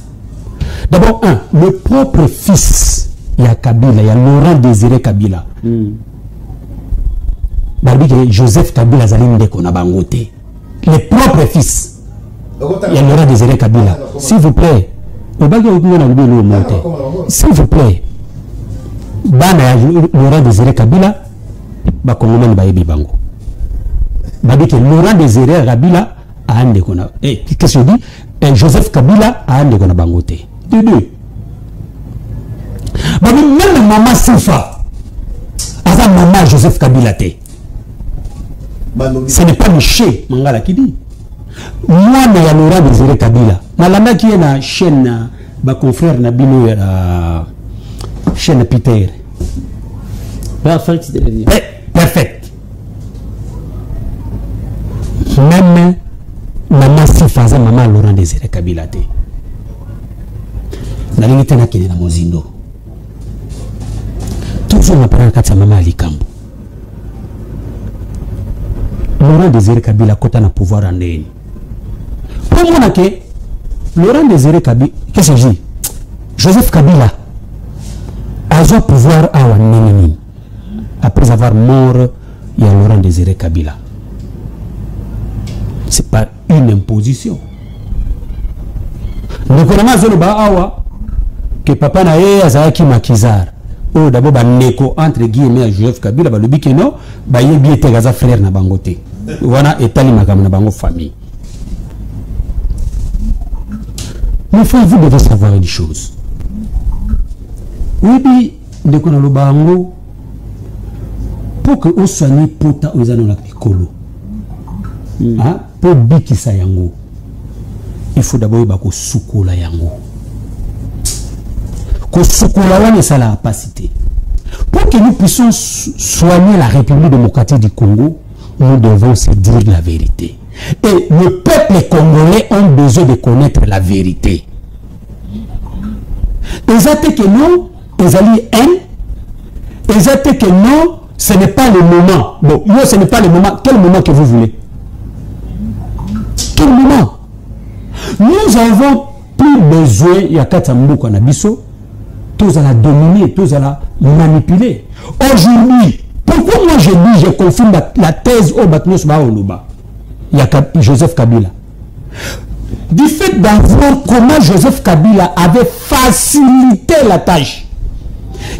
D'abord, le propre fils ya Kabila, ya Laurent Désiré Kabila. Barbi que Joseph Kabila zalinde kona bangote. Le propre fils ya Laurent Désiré Kabila. S'il vous plaît. S'il vous plaît, Bana Laurent Désiré Kabila, Bakongomani Bayebi Bango. Babi que Laurent Désiré Kabila a ande kona. Qu'est-ce que je dis? et Joseph Kabila a un na bangote. De deux. Même maman Sifa, avant maman Joseph Kabila te. Ce n'est pas Miché Mangala qui dit. Moi, il y a Laurent Désiré Kabila. Malama qui est na chaîne, ma confrère Nabino et la chaîne Peter. Perfect. Perfect. Même maman Sifa, maman Laurent Désiré Kabila te. Na limite na kene na mozindo. Toujours na parole kati maman Alikambo. Laurent Désiré Kabila kota na pouvoir en ndeni. Pour moi que Laurent Désiré Kabila, qu'est-ce que je dis? Joseph Kabila a un pouvoir à Wanenini après avoir mort il y a Laurent Désiré Kabila. C'est pas une imposition. Nous connaissons que papa na ye azaki makizar. Oh d'abord ba neko entre guillemets à Joseph Kabila ba lobi que non ba yebi ete gaza frère na bangote. Wana etali makam na bango famille. Mais frère, vous devez savoir une chose. Oui, ndeko na lobango pour que on soigne pota ozano na pikolo. Ah, pour bikisa yango. Il faut d'abord ba ko sukola yango. Ko sukola wana ça la capacité. Pour que nous puissions soigner la République démocratique du Congo, nous devons se dire la vérité. Et le peuple congolais a besoin de connaître la vérité. Exactement que non, ils allaient haine. Exactement que non, ce n'est pas le moment. Bon, non, ce n'est pas le moment. Quel moment que vous voulez? Quel moment? Nous avons plus besoin, il y a 4 Mboka Nabiso, tous à la dominer, tous à la manipuler. Aujourd'hui, pourquoi moi je dis, je confirme la thèse au Batnos Baoloba? Il y a Joseph Kabila. Du fait d'avoir comment Joseph Kabila avait facilité la tâche.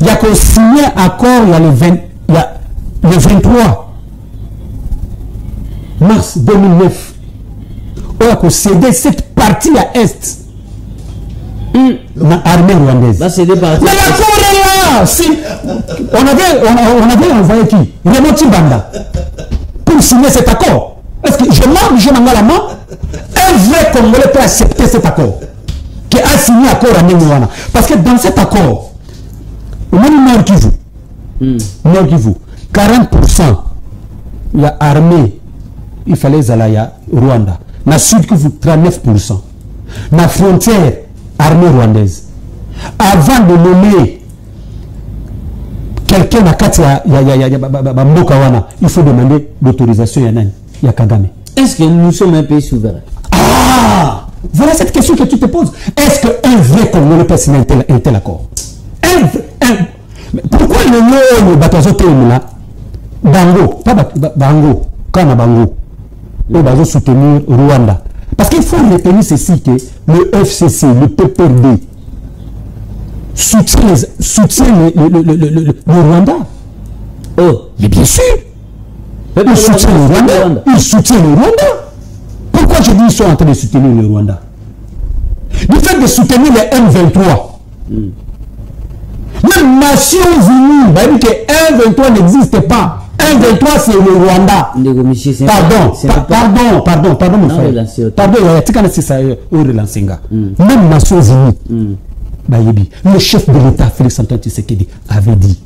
Il y a qu'on signé accord il y a le 23 mars 2009. On a qu'on cédé cette partie à Est. L'armée rwandaise. Mais l'accord est là. Si, on avait envoyé qui? Raymond Tibanda pour signer cet accord. Est-ce que je m'en la main? Un vrai Congolais peut accepter cet accord qui a signé l'accord à Némouana. Parce que dans cet accord, au même Nord Kivu, 40% il y a armée, il fallait Zalaya, Rwanda. Dans le Sud Kivu, 39%. Dans la frontière, armée rwandaise. Avant de nommer quelqu'un à Katia, il faut demander l'autorisation il y a Kagame. Est-ce que nous sommes un pays souverain? Ah, voilà cette question que tu te poses. Est-ce qu'un vrai Congolais peut signer un tel accord? Pourquoi le batazo là Bango, pas Bango, Kana Bango, on va soutenir Rwanda. Parce qu'il faut retenir ceci que le FCC, le PPRD, soutient le Rwanda. Oh, mais bien sûr. Il soutient le Rwanda. Il soutient le Rwanda. Pourquoi je dis qu'ils sont en train de soutenir le Rwanda? Du fait de soutenir les M23. Même Nations Unies, bah, dit que M23 n'existe pas. M23 c'est le Rwanda. Pardon, mon frère. Pardon, même Nations Unies, le chef de l'État, Félix Antoine Tshisekedi, avait dit.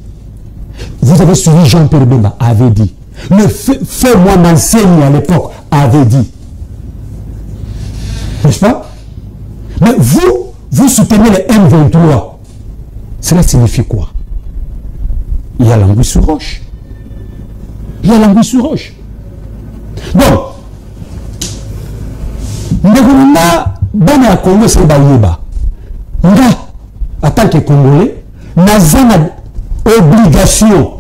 Vous avez suivi Jean-Pierre Bemba, avait dit. Le fais-moi m'enseigne à l'époque, avait dit. N'est-ce pas? Mais vous soutenez les M23. Cela signifie quoi? Il y a l'anguille sur roche. Il y a l'anguille sur roche. Donc, Bana ya Congo c'est Bayoba. En tant que Congolais, n'a obligation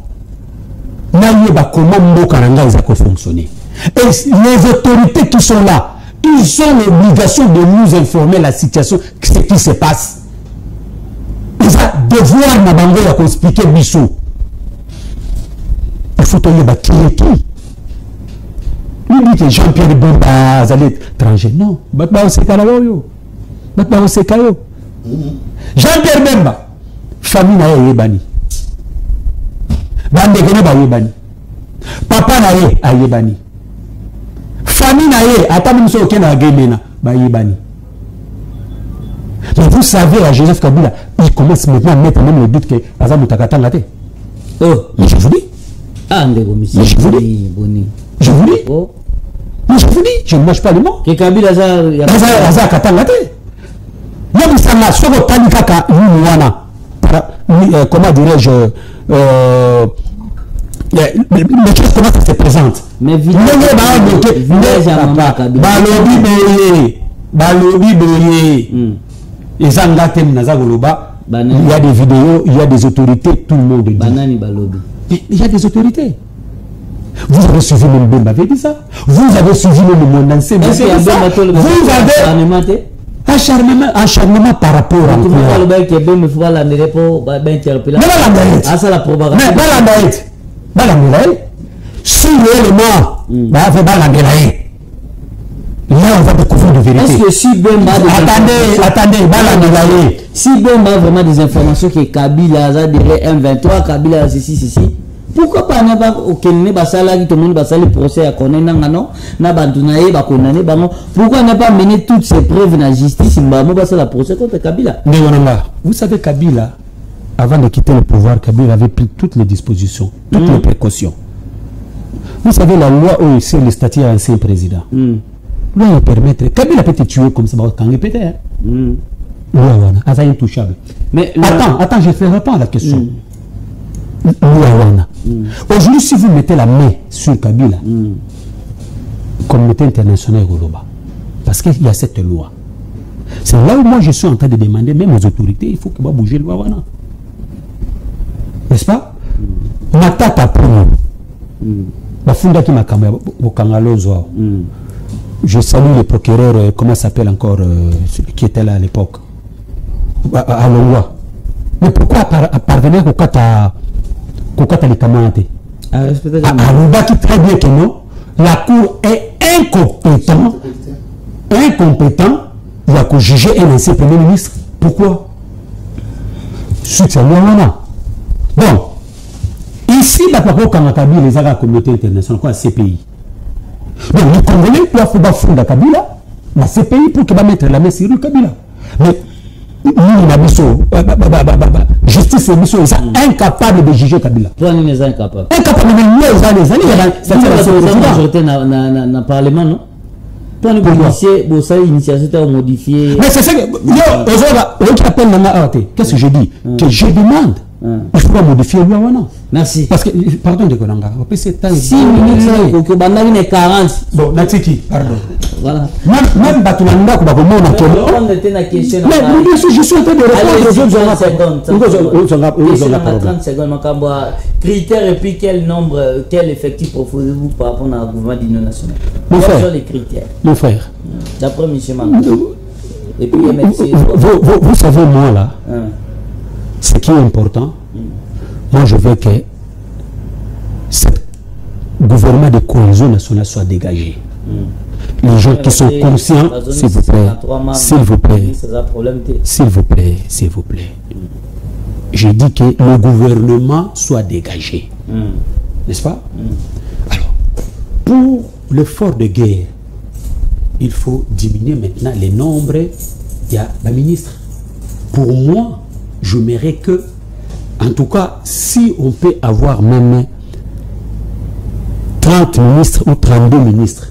n'a comment Mokaranga va fonctionner. Et les autorités qui sont là, ils ont l'obligation de nous informer la situation, ce qui se passe. Ils ont devoir Nabango à expliquer Bissot. Il faut tenir qui est qui. dit que Jean-Pierre Bemba allait étranger. Non, Jean-Pierre Bemba, famille na yebani. Bande kene ba yebani. Papa na ye ayebani. Famille na ye atamuso kena gemena ba yebani. Mais vous savez, à Joseph Kabila, il commence maintenant à mettre même le doute que Azam Takatanga. Oh, mais je vous dis. Ah, mais je vous dis. Je vous dis. Oh. Mais je vous dis, je ne mange pas le mot. Que Kabila Azam Katanga. Même ça n'a pas de tanikaka comment dirais-je les choses comment ça se présente. Mais Balobi boye. Il y a des vidéos, il y a des autorités, tout le monde dit. Il y a des autorités. Vous avez suivi même Bemba avait dit ça. Vous avez suivi même mon ancien. Vous avez acharnement par rapport à si réellement là on va découvrir de vérité. Est-ce que si Bemba attendez si Bemba a vraiment des informations que Kabila a derrière M23, Kabila a ceci, pourquoi pas n'a pas aucun basala qui tout le monde basala le procès à connaître non na bantunaye ba condamné bango, pourquoi n'a pas mené toutes ces preuves dans la justice mbamo basala procès contre Kabila. Vous savez Kabila avant de quitter le pouvoir, Kabila avait pris toutes les dispositions, toutes les précautions. Vous savez la loi où c'est le statut à ancien président. Loi permettre Kabila peut te tuer comme ça quand il peut intouchable. Mais attends, je vais répondre à la question. Aujourd'hui, si vous mettez la main sur Kabila, communauté internationale Goloba, parce qu'il y a cette loi, c'est là où moi je suis en train de demander même aux autorités, il faut que va bouger le loi. N'est-ce pas? Matata pour je salue le procureur, comment s'appelle encore, celui qui était là à l'époque, à Longwa. Mais pourquoi parvenir au Kata les Kamante? À Longwa qui très bien que non, la Cour est incompétente, il y a qu'à juger un ancien Premier ministre. Pourquoi? C'est loi. Donc, ici, la Kabila, les Arabes communauté internationale, quoi, CPI. Donc, les Congolais doivent fonder Kabila, la CPI, pour qu'ils mettre la main sur le Kabila. Mais, nous, justice et mission, ils sont incapables de juger Kabila. Toi, nous, ils sont incapables. Incapables, mais nous, ils sont majorité dans le Parlement, non? Toi, nous, policiers, vous initiative à modifier. Mais c'est ça que. Qu'est-ce que je dis? Que je demande. Il faut modifier le loi. Merci. Parce que, pardon de Konanga, 6 minutes, pour que Bandari ait 40. Bon, Natsiki, pardon. Voilà. Même Batunanda, on mais je suis en train de répondre aux autres. 30 secondes, critères et puis quel nombre, quel effectif proposez-vous par rapport au gouvernement d'union nationale? Quels sont les critères? Mon frère. D'après M. Mango. Et puis MFC. Vous savez, moi là. Ce qui est important, moi je veux que ce gouvernement de cohésion nationale soit dégagé. Les gens qui sont conscients, s'il vous plaît, je dis que le gouvernement soit dégagé. N'est-ce pas? Alors, pour l'effort de guerre, il faut diminuer maintenant les nombres. Il y a la ministre. Pour moi, je m'aimerais que, en tout cas, si on peut avoir même 30 ministres ou 32 ministres,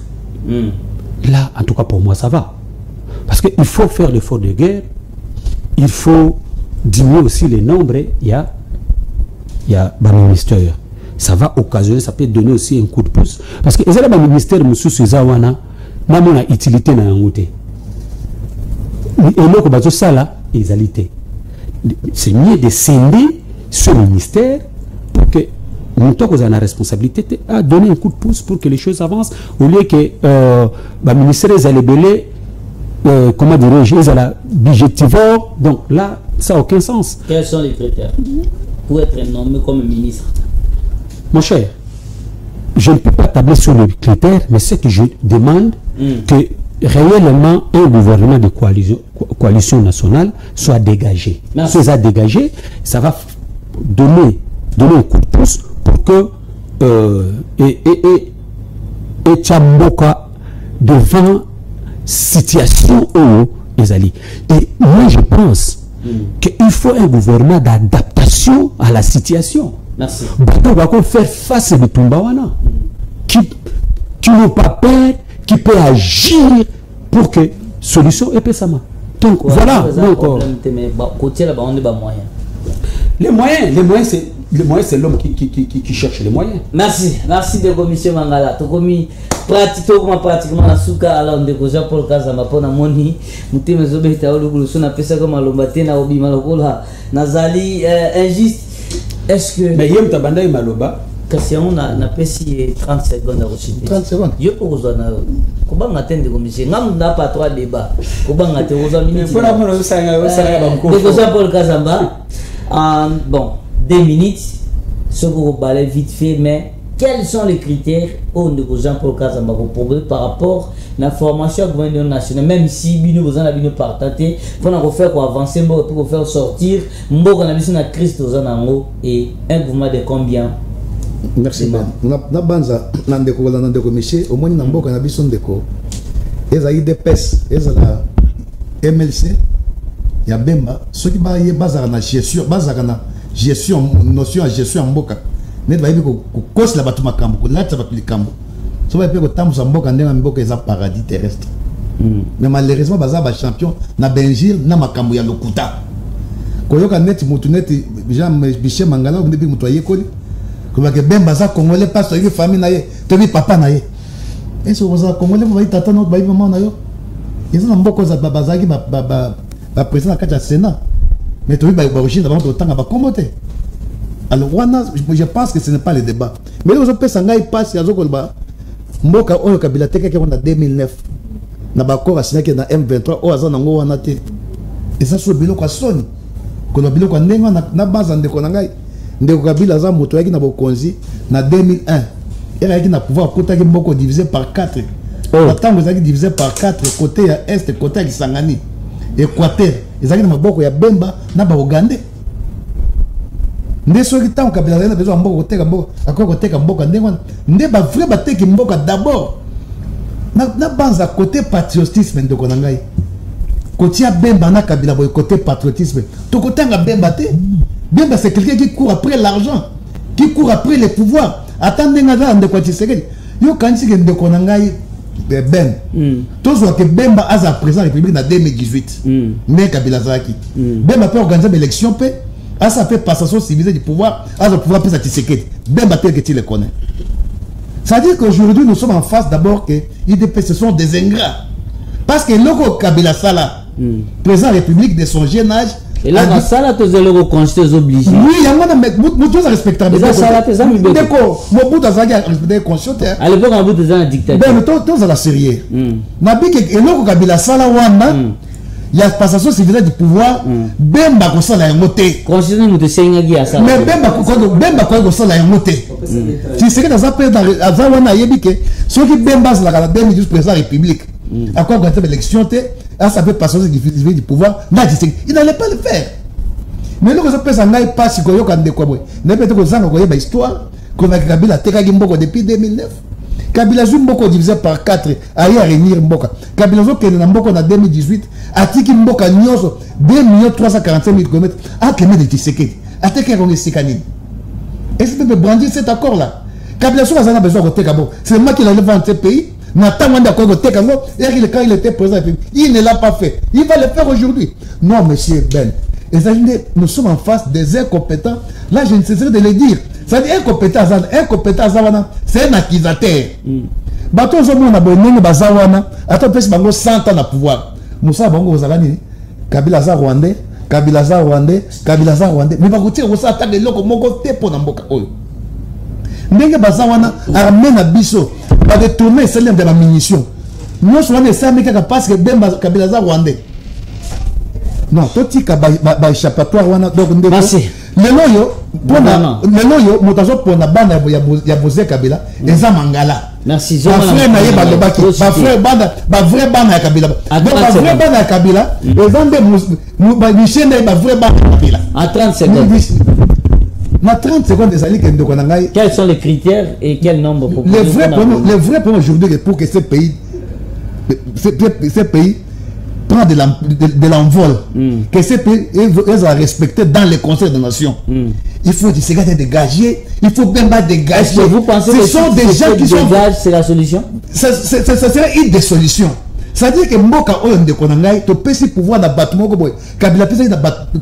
là, en tout cas pour moi, ça va. Parce qu'il faut faire l'effort de guerre, il faut diminuer aussi les nombres, il y a un ministère. Ça va occasionner, ça peut donner aussi un coup de pouce. Parce que les ministères, n'a utilité dans la route. Et là, ça là, c'est mieux de scinder ce ministère pour que nous avons la responsabilité à donner un coup de pouce pour que les choses avancent au lieu que le ministère est allé comment dirais-je, ils ont la budgétivore. Donc là, ça n'a aucun sens. Quels sont les critères pour être nommé comme ministre? Mon cher, je ne peux pas tabler sur les critères, mais ce que je demande, que réellement un gouvernement de coalition nationale soit dégagé. Soit dégagé, ça va donner un coup de pouce pour que et Tchamboka devant situation où ils allaient. Et moi je pense qu'il faut un gouvernement d'adaptation à la situation. Merci. On va faire face à Tumbawana qui n'a pas peur, qui peut agir pour que solution et pesama. Donc voilà. Les moyens c'est l'homme qui cherche les moyens. Merci de commission Mangala. Tu commis pratiquement la souka ala on décoja pour Kazama pour na moni mutime zobe taolu kulusu na pesa comme alombate na obi malokola nazali injuste. Est-ce que mais yem tabanda maloba kasi on na pesi 30 secondes à reciter 30 secondes yo pour na ko ba atteindre commission ngam na pas trois débats ko ba ngate oza minutes faut la mono sanga banko décoja pour Kazamba bon 2 minutes ce qu'on va parler vite fait mais quels sont les critères au niveau Jean-Paul Kazamba par rapport à la formation gouvernement national, même si nous avons besoin partager pour faire avancer, pour faire sortir, nous avons besoin de Christ et un mouvement de combien? Merci. Na banza na ndeko la ndeko monsieur au moins na mboka na biso ndeko eza IDPS eza la MLC ya bemba ceux qui ba bazara na gestion notion à gestion mboka mais va ko kosi la batu makambo ko lata batu likambo so va pe ko tambusa mboka ndenga mboka eza paradis terrestre mais malheureusement baza ba champion na Benjil na makambo ya lokuta ko yoka net mutu net Jean Michel Mangala ko depuis mutu ayekoli ko ba ke bemba za congolais passe avec famille na ye to bi papa na ye et so za congolais ba tata no ba maman na yo ils ont mboka za baza ki ba président kata Sénat mais to bi ba origine avant to tanga ba komote. Alors, je pense que ce n'est pas le débat. Mais les autres personnes qui passent, ils ont Mboka Oyo Kabila Teke qui est en 2009. Na bakora signé que na M23 o azana ngo wana te. Et ça sur biloko soni. Ko na biloko ndenga na base ndeko na ngai. Ndeko Kabila za moto yaki na bokonzi na 2001. Il a na pouvoir kota ki mboko divisé par 4. Attends, vous avez divisé par 4 côté ya est, côté ya Kisangani. Équateur. Ils ont na maboko ya Bemba na ba Ougandais. Nde soki tant Kabila na besoin mboko koteka mboko akoko koteka mboka ndengo nde ba vrai ba teki mboka d'abord na banza côté patriotisme ndeko na ngai kotia Bemba na Kabila boy côté patriotisme to kotanga Bemba te Bemba c'est quelqu'un qui court après l'argent qui court après le pouvoir attendez ngaza ndeko Tshisekedi yo kanisi ke ndeko na ngai ben tozwa ke Bemba aza président de la République na 2018 mais Kabila zaki Bemba peut organiser l'élection pe à ça fait passation civilisée du pouvoir, à le pouvoir plus à Tshisekedi. Ben tel que tu le connais. Ça veut dire qu'aujourd'hui nous sommes en face d'abord que IDP ce sont des ingrats. Parce que le Kabila Sala, président de la République de son jeune âge, et là, ça là, tu es le conseil obligé. Oui, il y a un respectable. Ça, ça là, tu es un respectable. Mon bout à respecter conscient. À l'époque, on bout de un dictateur. Ben, tu es à la sérieux. Nabi que le Kabila Sala Wanda. Il y a passation civilisée du pouvoir. Bemba ko sala yango te. Constitution nous te sengaki à ça. Mais Bemba ko sala yango te. Tu sais que dans après dans Azawana yebike, ceux qui Bemba la 2012 président de la République. À quoi quand l'élection te, à ça fait passation civilisée du pouvoir, il n'allait pas le faire. Mais nous ça ça n'aille pas si ko yo kan de ko boy. Ne peut ko zanga ko yeba histoire ko na Kabila tekaki mboko depuis 2009. Kabila Mboko divisé par 4 aïe à réunir Mboka. Kabila Mboko na Mboko na 2018 atiki Mboka nyonso 2 345 000 km à Kemé de Tshisekedi. Ateke Ronge Sikani. Est-ce que tu peux brandir cet accord là? Kabila Mboko a besoin de Tekabo. C'est moi qui l'ai vendre ce pays. N'attends d'accord de Tekabo. Et quand il était président, il ne l'a pas fait. Il va le faire aujourd'hui. Non, monsieur Ben. Nous sommes en face des incompétents. Là, je ne cesserai de le dire. C'est-à-dire incompétent, c'est un accusateur. Bato zomo na bonene bazawana, ata pesi bango 100 ans na pouvoir. Moussa bango ozalani Kabila za Rwandais, Kabila za Rwandais. Mais ba kotia ko sa ata de loko moko te po na mboka oyo. Ndenge bazawana armée na biso ba détourner celle de la munition. Nous sommes ça mais parce que Bemba Kabila za Rwandais. Non, tout tika ba échappatoire wana donc ndeko. lelo yo motazo pona bana ya Bozé Kabila eza mangala. Merci. Ba frère na ye balobaki ba frère bana ya Kabila. Donc ba vrai bana ya Kabila eza nde ba bichene ba vrai bana ya Kabila. En 30 secondes. Na 30 secondes ezali ke ndeko na ngai. Quels sont les critères et quel nombre pour les vrais problèmes aujourd'hui pour que ce pays prend de l'envol, que ces pays ils ont respecté dans les conseils des nations. Il faut dégager, il faut bien dégager. Est-ce que vous pensez que ce sont des gens qui sont dégagent, c'est la solution? Ça serait une des solutions. C'est-à-dire que Mboka Oyo Ndekonangai, tu peux si pouvoir dans bâtiment, Kabila peut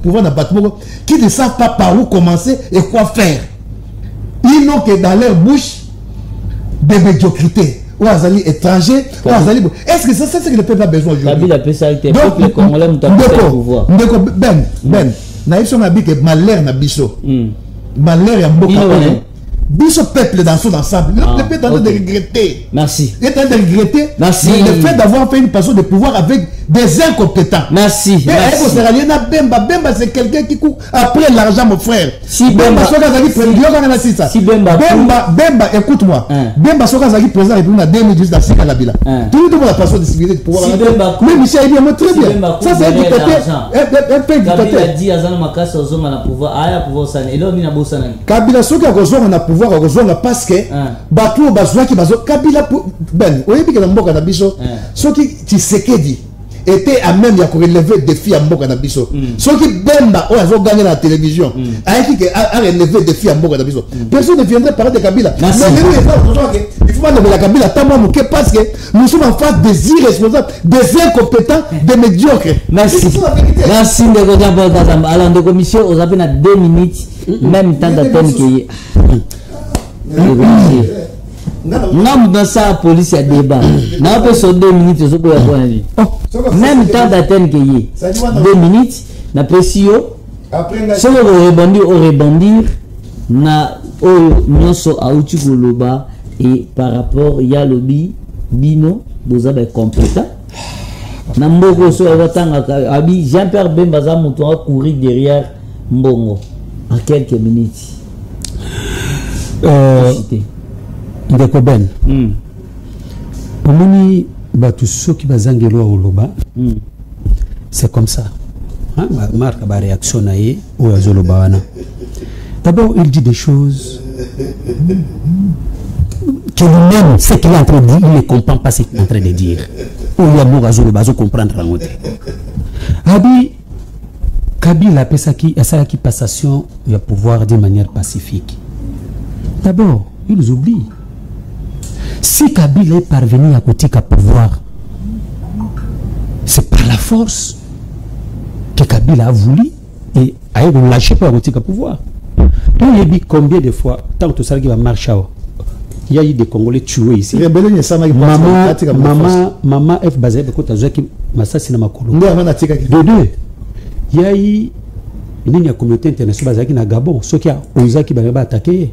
pouvoir dans bâtiment, qui ne savent pas par où commencer et quoi faire. Ils n'ont que dans leur bouche des médiocrités. Ou Azali étranger, ou Azali. Est-ce que ça c'est ce que le peuple a besoin aujourd'hui? Kabila peut s'arrêter. Donc les Congolais ont le pouvoir. Ben, naïf sur ma bique malheur na biso. Malheur ya Mboka Oyo. Biso peuple dans son ensemble. Le peuple est en train de regretter. Merci. Il est en train de regretter. Merci. Le fait d'avoir fait une personne de pouvoir avec des incompétents. Merci. Bemba, c'est quelqu'un qui court après l'argent, mon frère. Si Bemba, écoute-moi. Bemba Sokazaki président et en 2010 dans Sika Labila. Tout le monde a personne de civilisé de pouvoir. Mais Michel dit très bien. Ça c'est un dictateur. Kabila dit Azana Makasa Ozoma na pouvoir. Aya pouvoir sana. Et là on a bosana. Kabila Soka Ozoma na pouvoir parce que Batou Bazouaki Bazo Kabila Ben. Oyebi que na mboka na biso. Soki Tshisekedi était à même de relever des défis à Mboka Nabiso. Ceux qui Bemba ont gagné la télévision, a relevé des défis à Mboka Nabiso. Personne ne viendrait parler de Kabila. Mais il faut pas lever la Kabila tant parce que nous sommes en face des irresponsables, des incompétents, des médiocres. Merci. Merci de regarder à la commission. Vous avez 2 minutes, même temps d'attendre qu'il y ait. Non, dans ça, police a débat. Non, on peut sur 2 minutes, même temps d'attendre qu'il y ait 2 minutes, na pression. Si on rebondir, na nyonso auti koloba et par rapport ya lobi bino vous avez compétent. Na mboko so watanga abi Jean-Pierre Bemba za muto a courir derrière Mbongo en quelques minutes. Ndeko Ben. Omoni batu soki bazangelo oloba. C'est comme ça. Hein, marque ba réaction naie ou azoloba wana. D'abord, il dit des choses que lui-même, ce qu'il est en train de dire, il ne comprend pas ce qu'il est en train de dire. Ou il y a mot azoloba, zo comprendre en autre. Abi Kabila a fait qui passation de pouvoir d'une manière pacifique. D'abord, ils oublient. Si Kabila est parvenu à côté à pouvoir, c'est par la force que Kabila a voulu et a lâché par côté à pouvoir. Donc il y a dit combien de fois, tant que tout ça qui va marcher, il y a eu des Congolais tués ici. Maman F basé beaucoup à Zaki Massassi Namakolo. De deux, il y a eu une communauté internationale qui n'a Gabon, ceux qui a osé qui va attaquer.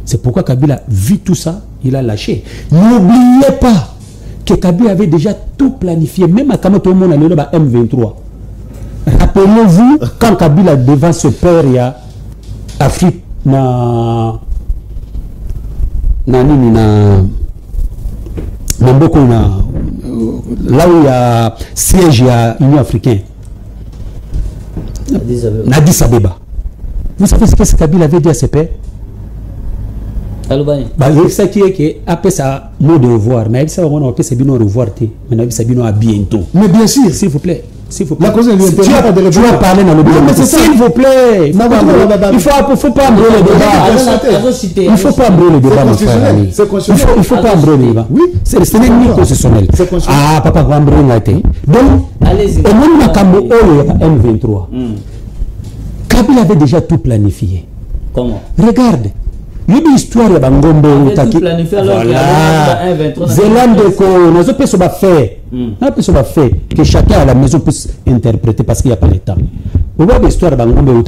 C'est pourquoi Kabila vit tout ça, il a lâché. N'oubliez pas que Kabila avait déjà tout planifié, même à quand tout le monde a le M23. Rappelez-vous, quand Kabila devant ce père, il y a Afrique, là où il y a siège, il y a Union africaine. Addis Abeba. Vous savez ce que Kabila avait dit à ses pères? C'est qui est que après ça mot de revoir, mais ça on a c'est bien au revoir mais c'est bien à bientôt. Mais bien sûr, s'il vous plaît. S'il vous plaît. La cause est tu vas parler dans le bureau. S'il vous plaît. Il faut pas embrouiller le débat. Il faut pas embrouiller le débat, mon frère. Il faut pas embrouiller le débat. Oui, c'est ni constitutionnel. Ah, papa va embrouiller la tête. Donc, au moment où Kambo M23, Kabila avait déjà tout planifié. Comment? Regarde. Il y a une histoire de Bangombe. Voilà. Zélande, on a fait que chacun à la maison puisse interpréter parce qu'il n'y a pas le temps. On voit l'histoire de Bangombe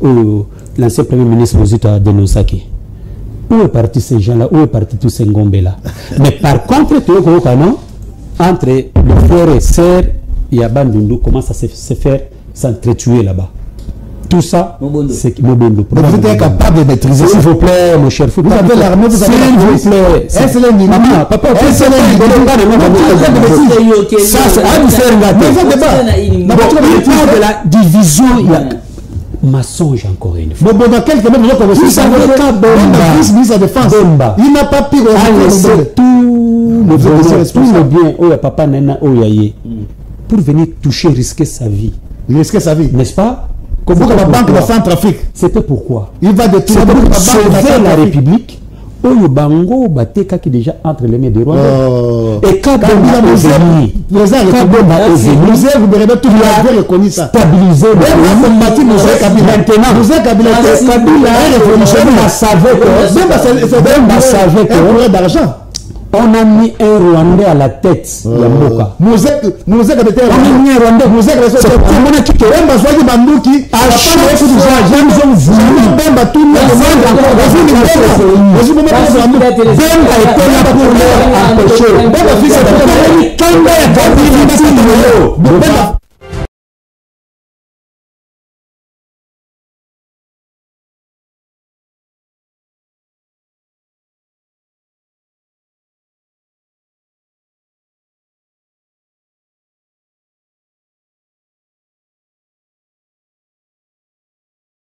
où l'ancien premier ministre a dénoncé. Où est parti ces gens-là? Où est parti tous ces Ngombe-là? Mais par contre, entre les frères et sœurs, il y a Bandundu commence à se faire s'entretuer là-bas. tout ça, Mobondo. c'est Mobondo. Donc vous êtes incapable de maîtriser. S'il vous plaît, mon cher Fouta. Vous avez l'armée, vous avez la police. S'il vous plaît. Un seul ennemi. Maman, papa, Un seul ennemi. ça, c'est à nous faire Mais gâter. ça débat. Bon, il parle de la division, il y a mensonge encore une fois. Bon, dans quelques mois, Vous savez qu'à Bemba, ministre de la Défense, Bemba il n'a pas pire a laissé tout le Vous êtes bonheur, responsable. tout le bien, oh, papa Nena, oh, yaye, pour venir toucher, risquer sa vie. il risque sa vie. N'est-ce pas? Comme vous, la banque de Pourquoi? Centrafrique, C'était pourquoi? il va C'est détruire la pour banque de sauver la Centrafrique. République. Oyo Bango Bateka qui est déjà entre les mains de Rwanda. Et Kabila Kabila est venu. Kabila est venu. vous verrez tout le monde a reconnu ça. Stabiliser le pays. Maintenant, Kabila est révolutionnaire. Bemba savait que d'argent. on a mis un Rwandais à la tête. Yamboka. Nous a On a mis un Rwandais. C'est comment on a quitté. Bemba soit Banduki, À chaque fois, ils ont voulu. Bemba tout le monde. Bemba était là pour leur empêcher. Bemba fils de Kanda ya Kabila.